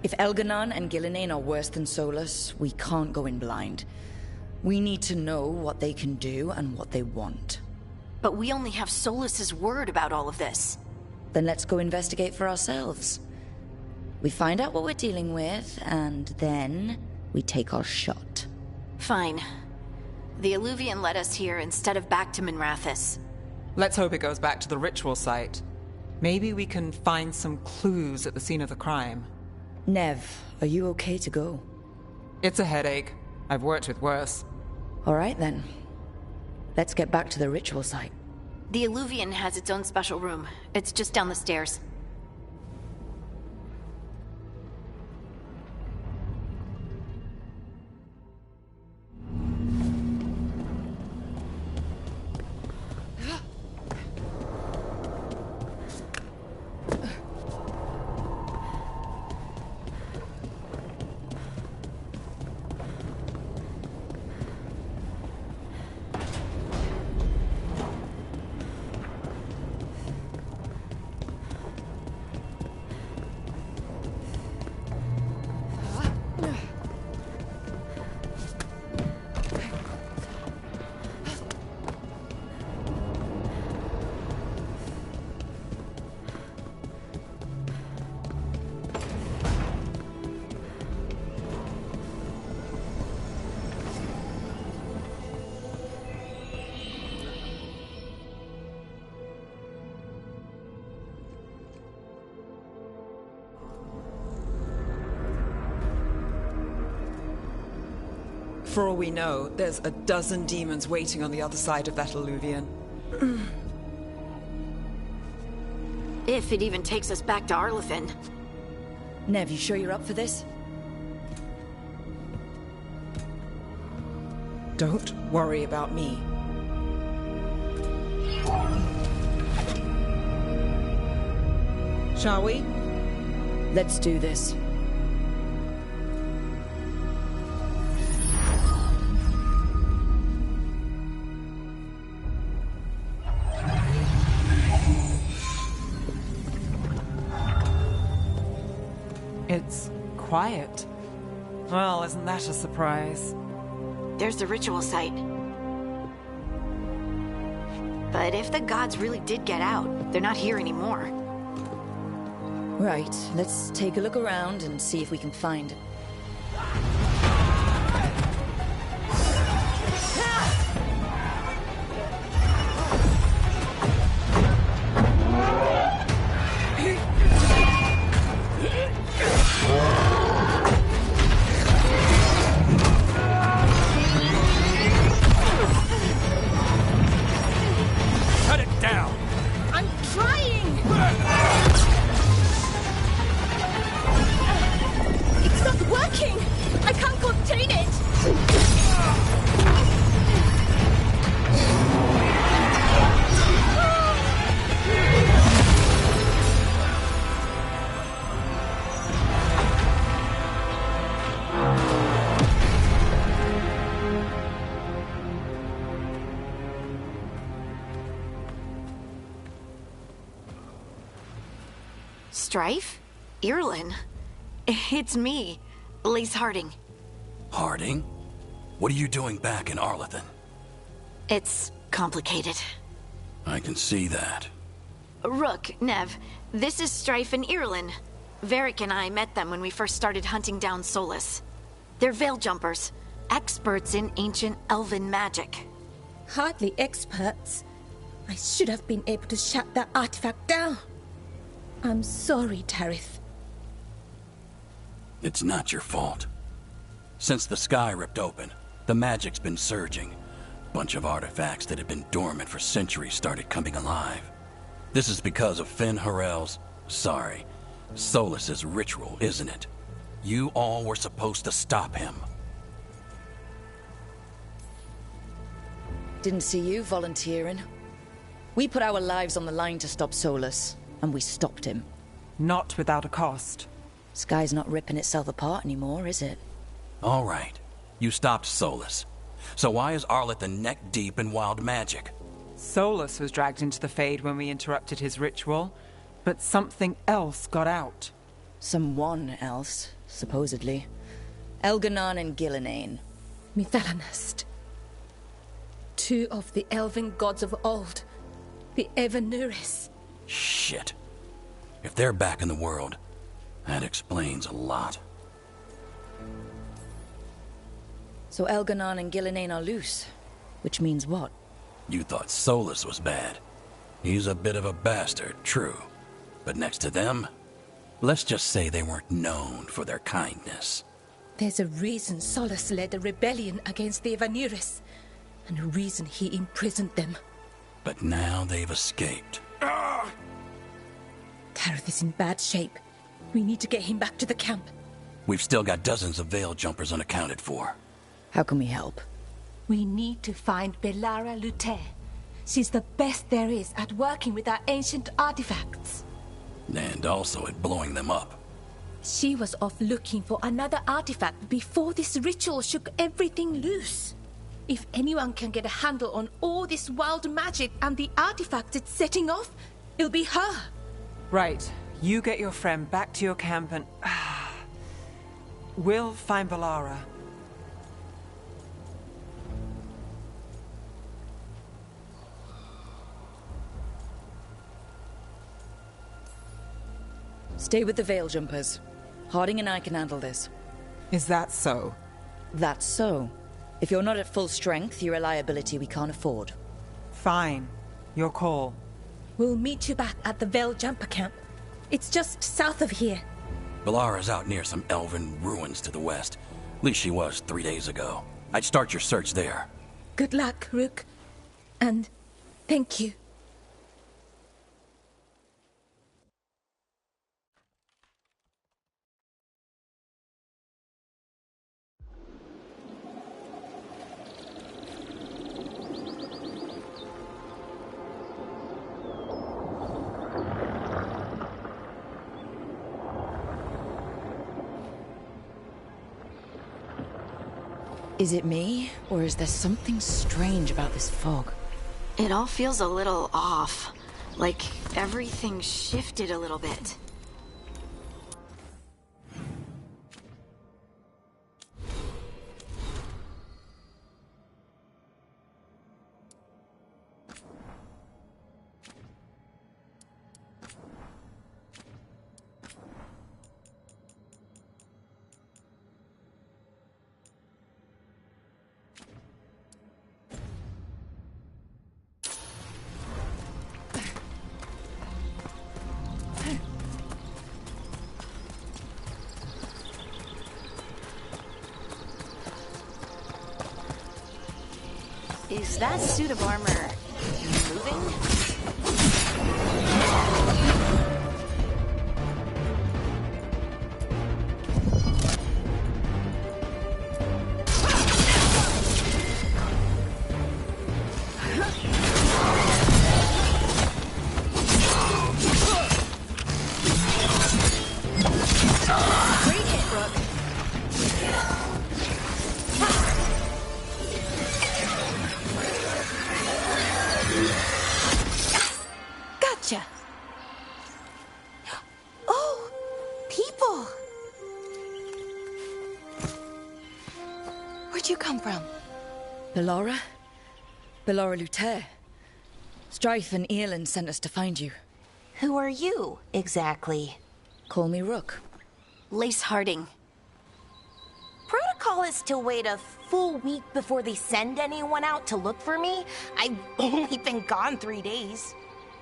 If Elganon and Gillenane are worse than Solus, we can't go in blind. We need to know what they can do and what they want. But we only have Solus's word about all of this. Then let's go investigate for ourselves. We find out what we're dealing with, and then we take our shot. Fine. The Eluvian led us here instead of back to Minrathous. Let's hope it goes back to the ritual site. Maybe we can find some clues at the scene of the crime. Nev, are you okay to go? It's a headache. I've worked with worse. All right then. Let's get back to the ritual site. The Eluvian has its own special room. It's just down the stairs. For all we know, there's a dozen demons waiting on the other side of that Eluvian. If it even takes us back to Arlathan. Nev, you sure you're up for this? Don't worry about me. Shall we? Let's do this. It's quiet. Well, isn't that a surprise? There's the ritual site. But if the gods really did get out, they're not here anymore. Right, let's take a look around and see if we can find it. Strife? Irlin? It's me, Lace Harding. Harding? What are you doing back in Arlathan? It's complicated. I can see that. Rook, Nev, this is Strife and Irlin. Varric and I met them when we first started hunting down Solus. They're Veil Jumpers, experts in ancient elven magic. Hardly experts. I should have been able to shut that artifact down. I'm sorry, Tarith. It's not your fault. Since the sky ripped open, the magic's been surging. Bunch of artifacts that had been dormant for centuries started coming alive. This is because of Finn Harel's Sorry. Solus's ritual, isn't it? You all were supposed to stop him. Didn't see you volunteering. We put our lives on the line to stop Solus, and we stopped him. Not without a cost. Sky's not ripping itself apart anymore, is it? All right. You stopped Solus. So why is Arleth neck deep in wild magic? Solus was dragged into the Fade when we interrupted his ritual, but something else got out. Someone else, supposedly. Elganon and Gillenane. Mithalanast. Two of the elven gods of old. The Evanuris. Shit. If they're back in the world, that explains a lot. So Elganon and Gillenane are loose. Which means what? You thought Solus was bad. He's a bit of a bastard, true. But next to them, let's just say they weren't known for their kindness. There's a reason Solus led a rebellion against the Evanuris, and a reason he imprisoned them. But now they've escaped. Tareth is in bad shape. We need to get him back to the camp. We've still got dozens of Veil Jumpers unaccounted for. How can we help? We need to find Belara Lute. She's the best there is at working with our ancient artifacts. And also at blowing them up. She was off looking for another artifact before this ritual shook everything loose. If anyone can get a handle on all this wild magic and the artifacts it's setting off, it'll be her. Right. You get your friend back to your camp and... we'll find Belara. Stay with the Veil Jumpers. Harding and I can handle this. Is that so? That's so. If you're not at full strength, you're a liability we can't afford. Fine. Your call. We'll meet you back at the Veil Jumper camp. It's just south of here. Belara's out near some elven ruins to the west. At least she was 3 days ago. I'd start your search there. Good luck, Rook. And thank you. Is it me, or is there something strange about this fog? It all feels a little off. Like everything shifted a little bit. Is that suit of armor moving? Great hit, Rook. Gotcha. Oh, people. Where'd you come from? Belara? Belara Lute. Strife and Earlin sent us to find you. Who are you, exactly? Call me Rook. Lace Harding. Protocol is to wait a full week before they send anyone out to look for me. I've only been gone 3 days.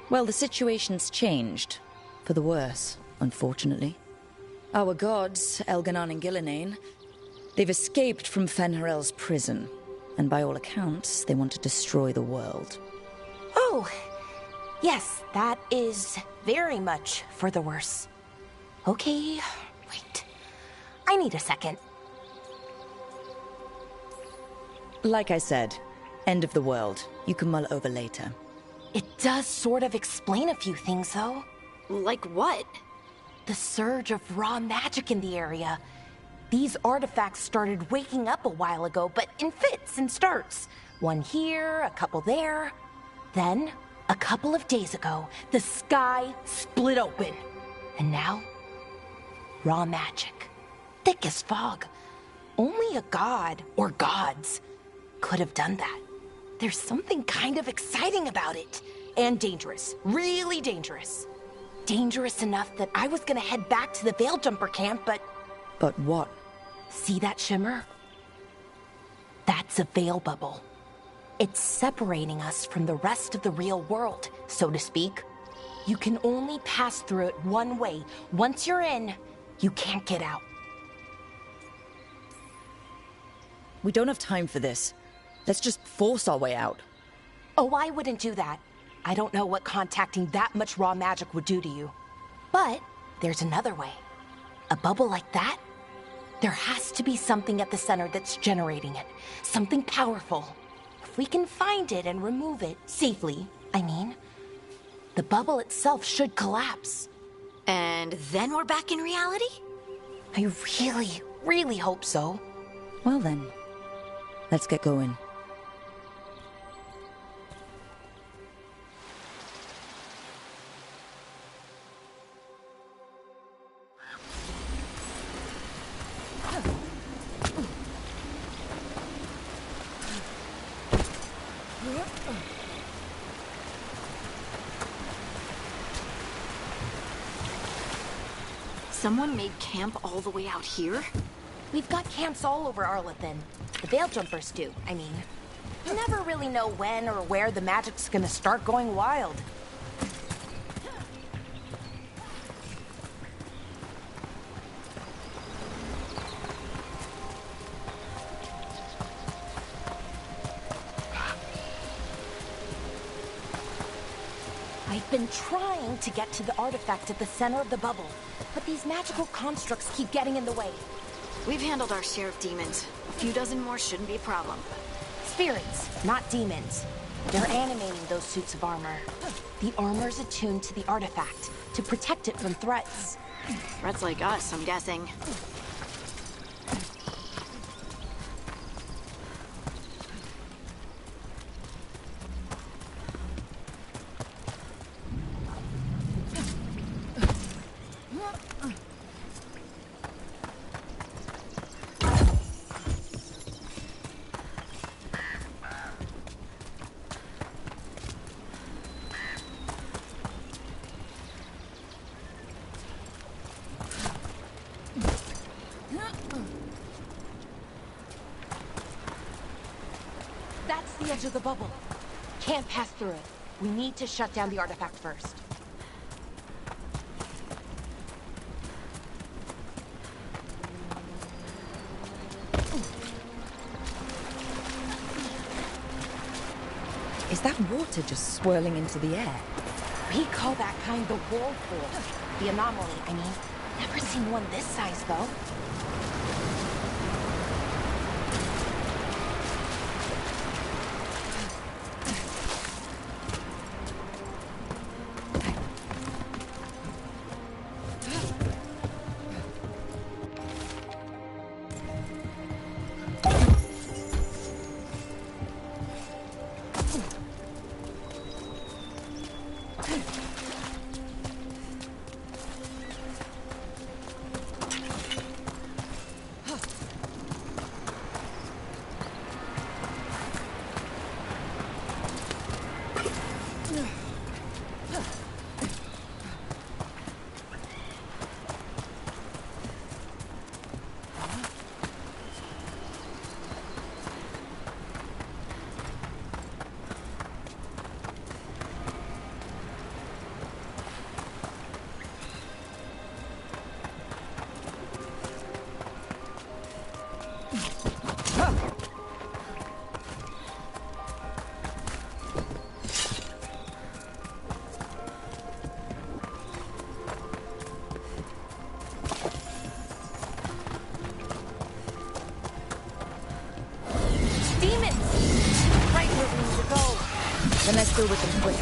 Well, the situation's changed. For the worse, unfortunately. Our gods, Elganon and Gillenane, they've escaped from Fen'Harel's prison. And by all accounts, they want to destroy the world. Oh, Yes, that is very much for the worse. Okay, wait. I need a second. Like I said, end of the world. You can mull over later. It does sort of explain a few things, though. Like what? The surge of raw magic in the area. These artifacts started waking up a while ago, but in fits and starts. One here, a couple there. Then, a couple of days ago, the sky split open. And now, raw magic. Thick as fog. Only a god, or gods, could have done that. There's something kind of exciting about it. And dangerous. Really dangerous. Dangerous enough that I was gonna head back to the Veil Jumper camp, but... But what? See that shimmer? That's a veil bubble. It's separating us from the rest of the real world, so to speak. You can only pass through it one way. Once you're in, you can't get out. We don't have time for this. Let's just force our way out. Oh, I wouldn't do that. I don't know what contacting that much raw magic would do to you. But there's another way. A bubble like that? There has to be something at the center that's generating it. Something powerful. If we can find it and remove it, safely, I mean, the bubble itself should collapse. And then we're back in reality? I really, really hope so. Well then, let's get going. Someone made camp all the way out here? We've got camps all over Arlathan. The Veil Jumpers do, I mean. You never really know when or where the magic's gonna start going wild. I've been trying to get to the artifact at the center of the bubble, but these magical constructs keep getting in the way. We've handled our share of demons. A few dozen more shouldn't be a problem. Spirits, not demons. They're animating those suits of armor. The armor's attuned to the artifact to protect it from threats. Threats like us, I'm guessing. That's the edge of the bubble. Can't pass through it. We need to shut down the artifact first. Is that water just swirling into the air? We call that kind the whirlpool. The anomaly, I mean. Never seen one this size, though. Then let's deal with them quick.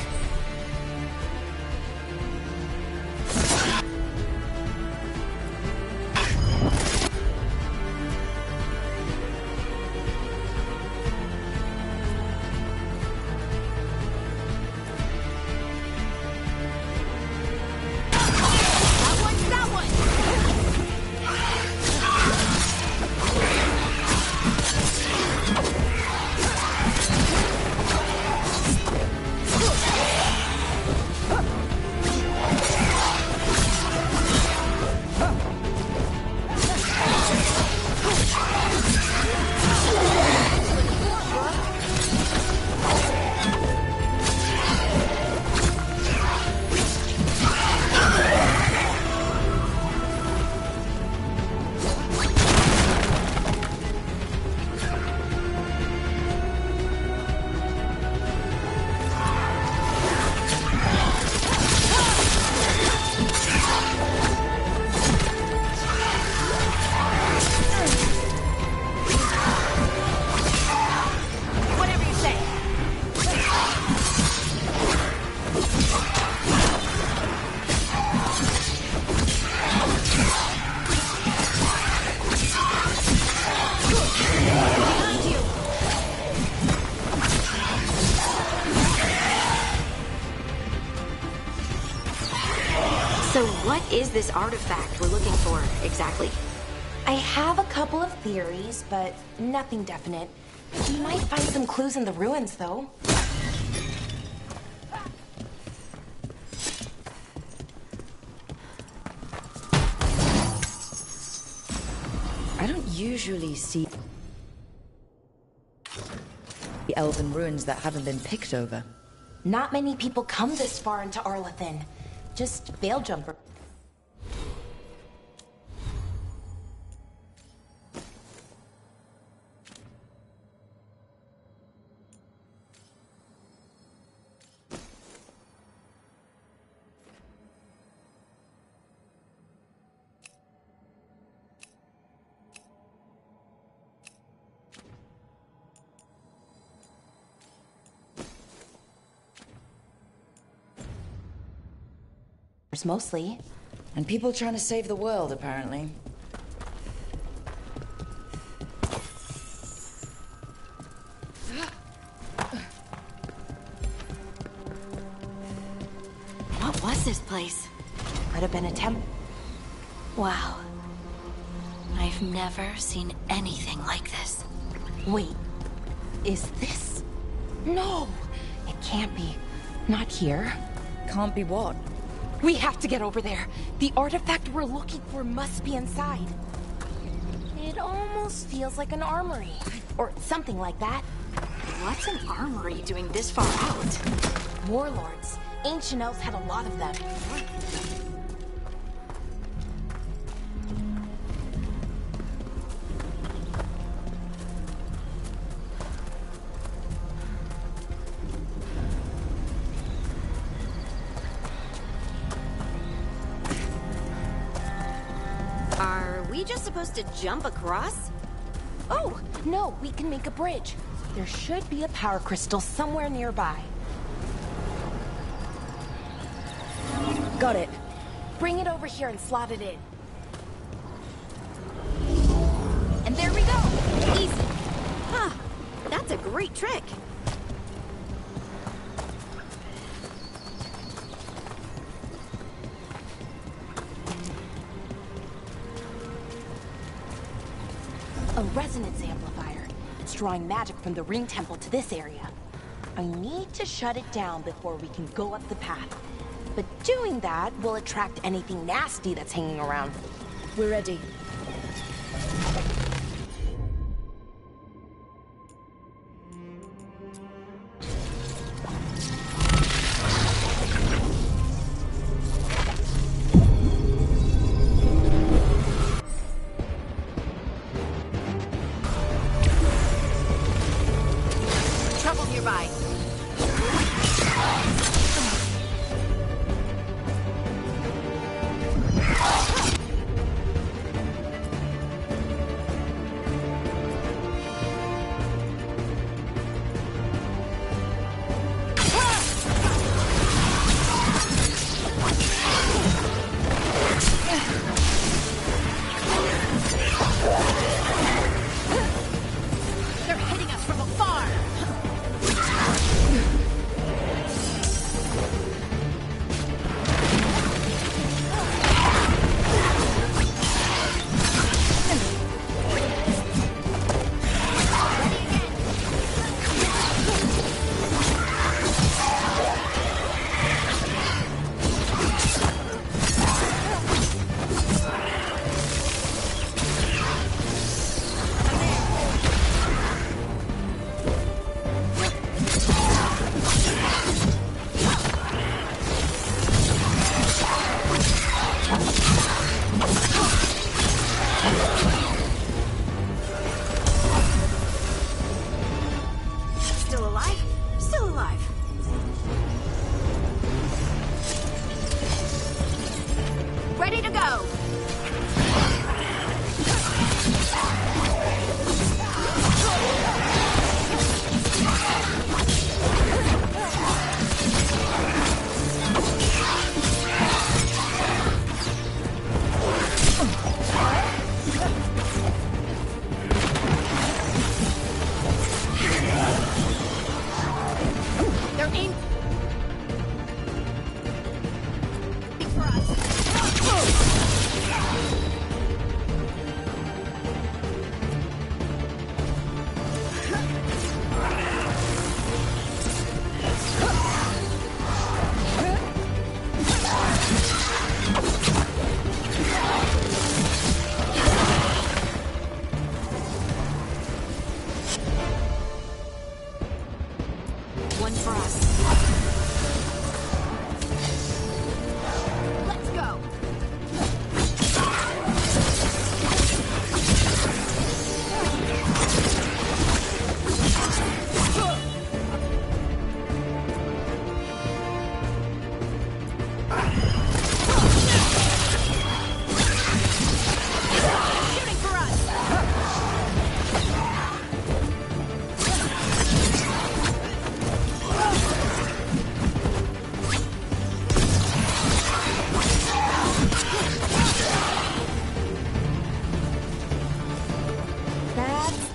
What is this artifact we're looking for, exactly? I have a couple of theories, but nothing definite. You might find some clues in the ruins, though. I don't usually see the elven ruins that haven't been picked over. Not many people come this far into Arlathan. Just veil jumper. Mostly. And people trying to save the world, apparently. What was this place? Could have been a temple. Wow. I've never seen anything like this. Wait. Is this? No! It can't be. Not here. Can't be what? We have to get over there. The artifact we're looking for must be inside. It almost feels like an armory. Or something like that. What's an armory doing this far out? Warlords. Ancient elves had a lot of them. Just supposed to jump across? Oh, no, we can make a bridge. There should be a power crystal somewhere nearby. Got it. Bring it over here and slot it in. And there we go! Easy! Huh. That's a great trick. A resonance amplifier. It's drawing magic from the ring temple to this area. I need to shut it down before we can go up the path. But doing that will attract anything nasty that's hanging around. We're ready.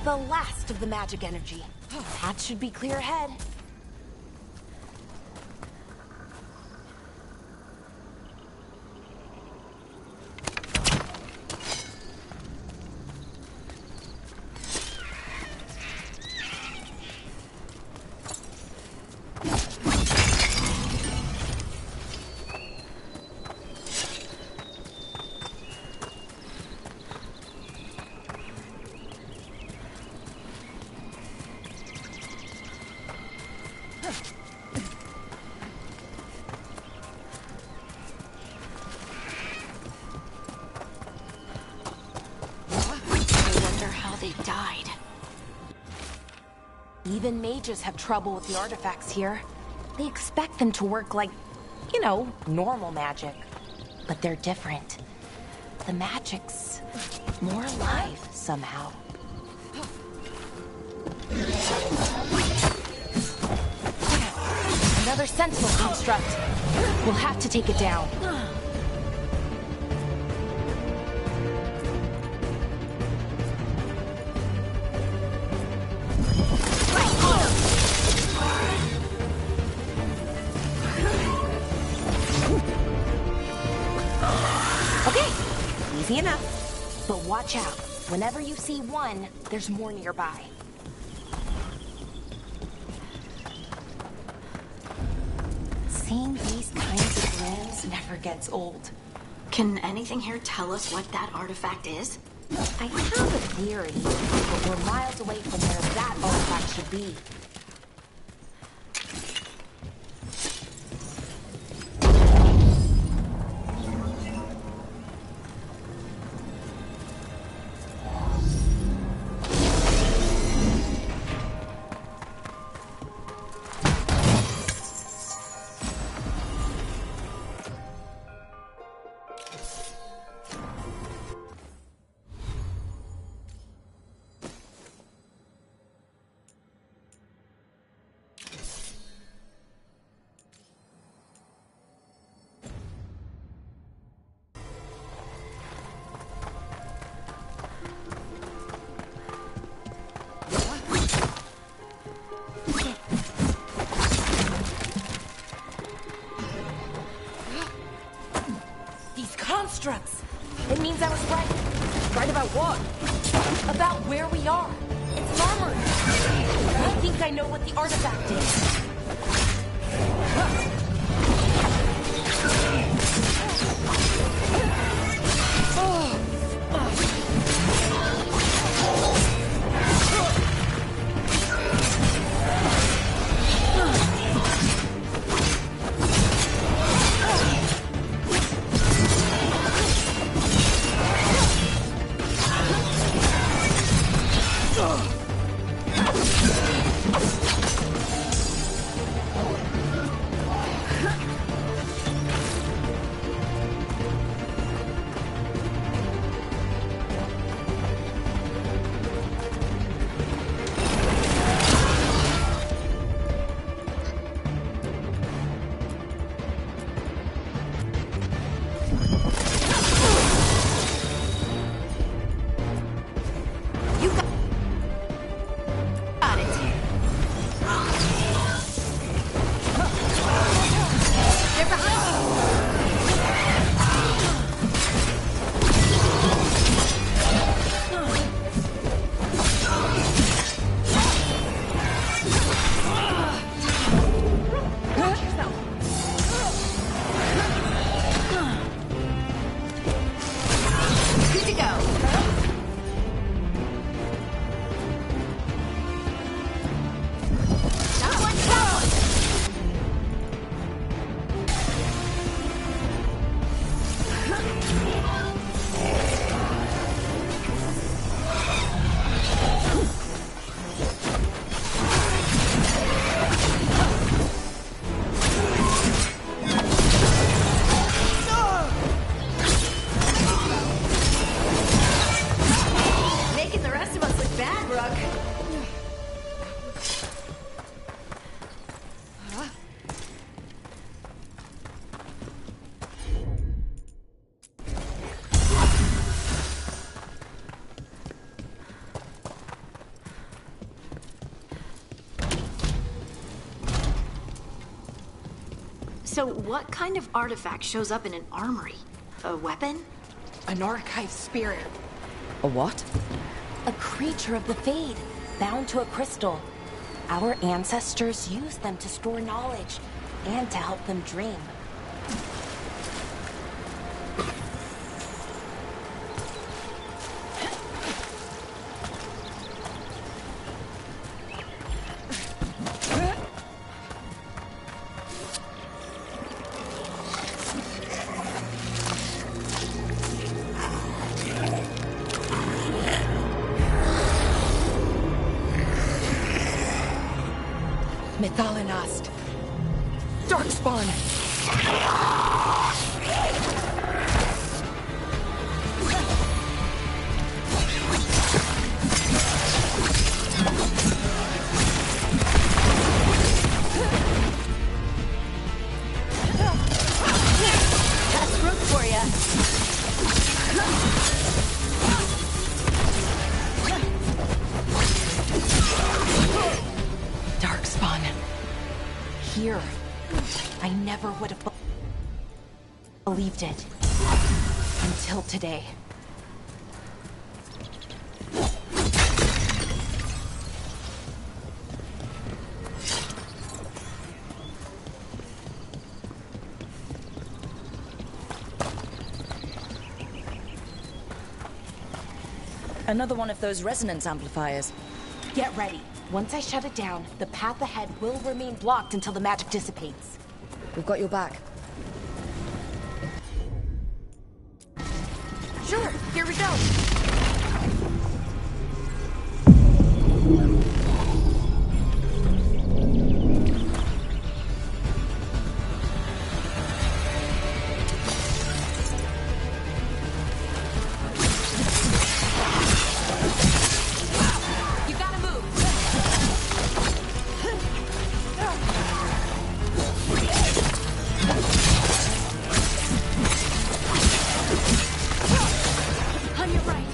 the last of the magic energy. That should be clear ahead. Even mages have trouble with the artifacts here. They expect them to work like, you know, normal magic. But they're different. The magic's more alive somehow. Another sentinel construct. We'll have to take it down. Easy enough. But watch out. Whenever you see one, there's more nearby. Seeing these kinds of ruins never gets old. Can anything here tell us what that artifact is? I have a theory, but we're miles away from where that artifact should be. Constructs. It means I was right. Right about what? About where we are. It's armored. I think I know what the artifact is. So what kind of artifact shows up in an armory? A weapon? An archive spirit. A what? A creature of the Fade, bound to a crystal. Our ancestors used them to store knowledge and to help them dream. Mythalinast. Darkspawn. That's root for ya. Darkspawn. Here. I never would have believed it. Until today. Another one of those resonance amplifiers. Get ready. Once I shut it down, the path ahead will remain blocked until the magic dissipates. We've got your back. Sure, here we go. You gotta move. On your right.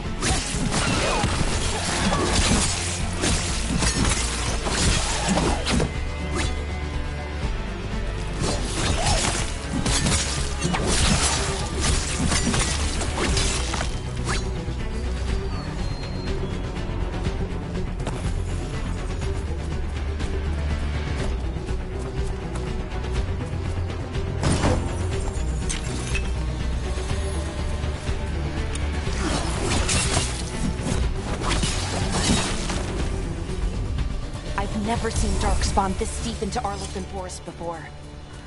I've never seen Darkspawn this deep into Arlothan Forest before.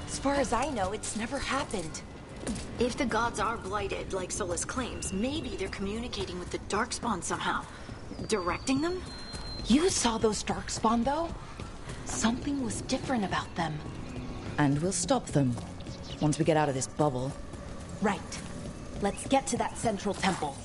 As far as I know, it's never happened. If the gods are blighted, like Solus claims, maybe they're communicating with the Darkspawn somehow. Directing them? You saw those Darkspawn, though? Something was different about them. And we'll stop them. Once we get out of this bubble. Right. Let's get to that central temple.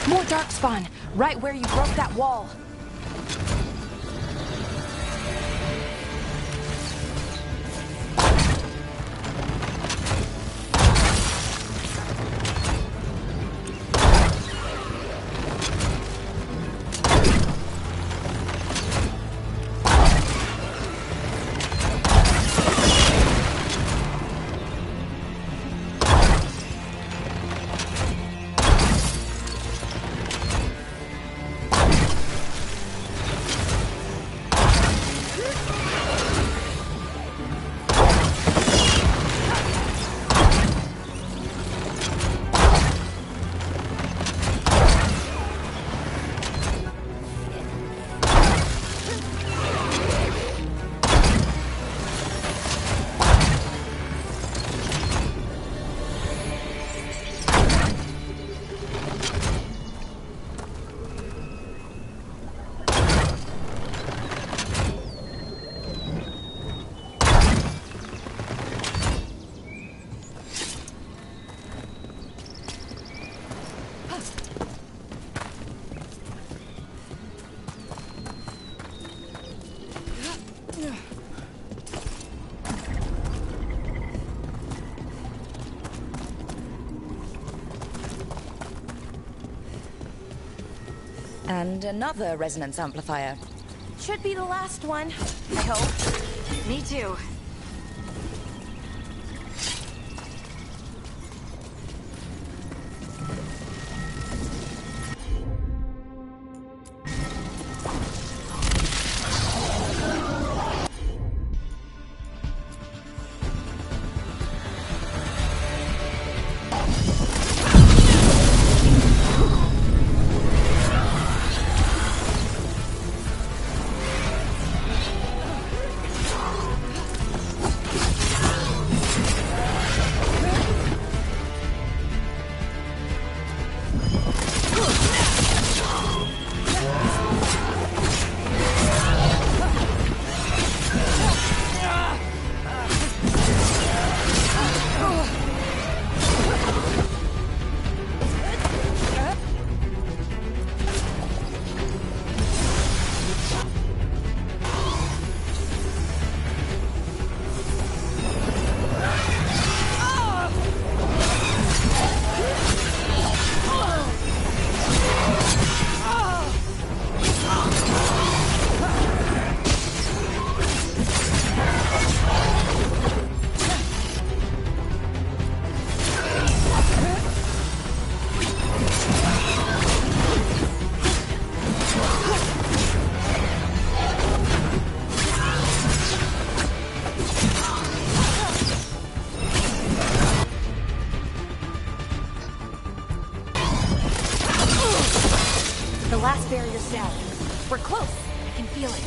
More Darkspawn, right where you broke that wall. And another resonance amplifier. Should be the last one, I hope. Me too. Last barrier's down. We're close. I can feel it.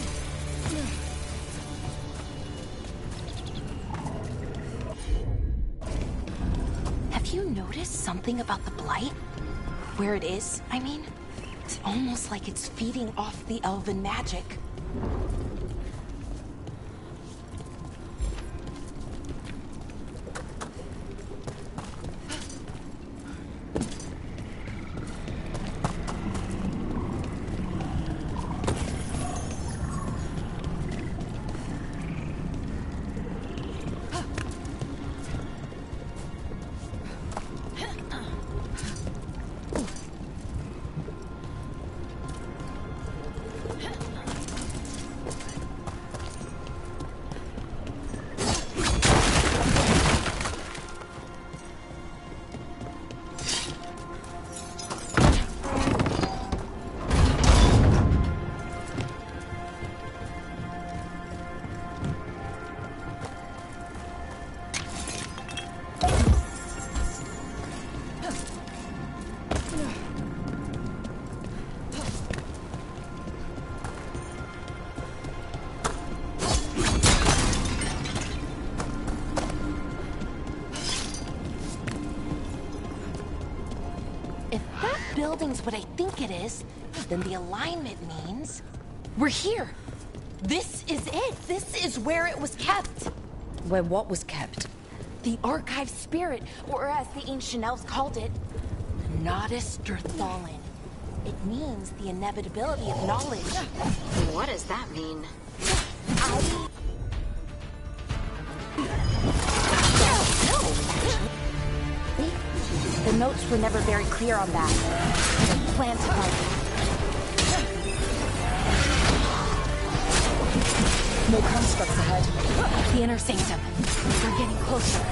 Have you noticed something about the Blight? Where it is, I mean? It's almost like it's feeding off the elven magic. Building's what I think it is, then the alignment means we're here. This is it. This is where it was kept. Where what was kept? The Archive Spirit, or as the ancient elves called it, the Nodus Durthallen. It means the inevitability of knowledge. What does that mean? The notes were never very clear on that. The plant life. No constructs ahead. The inner sanctum. We're getting closer.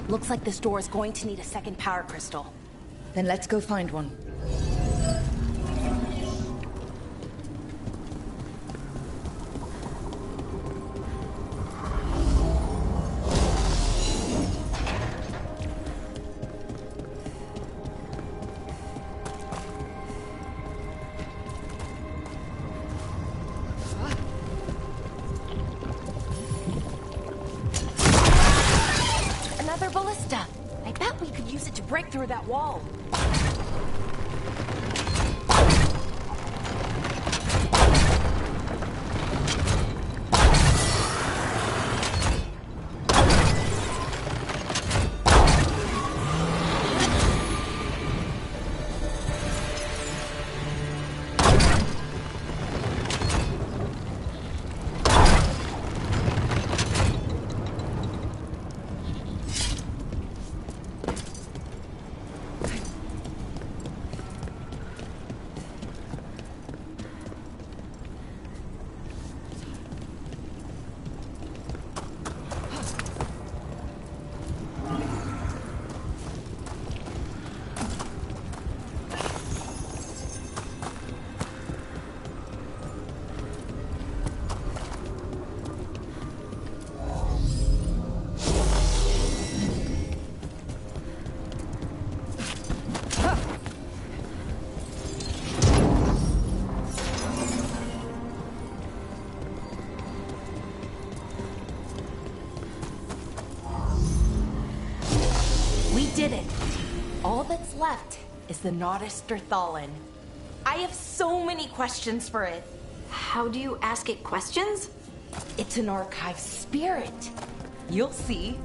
Looks like this door is going to need a second power crystal. Then let's go find one. Ballista. I bet we could use it to break through that wall. Did it. All that's left is the Nodus Derthalin. I have so many questions for it. How do you ask it questions? It's an archive spirit. You'll see.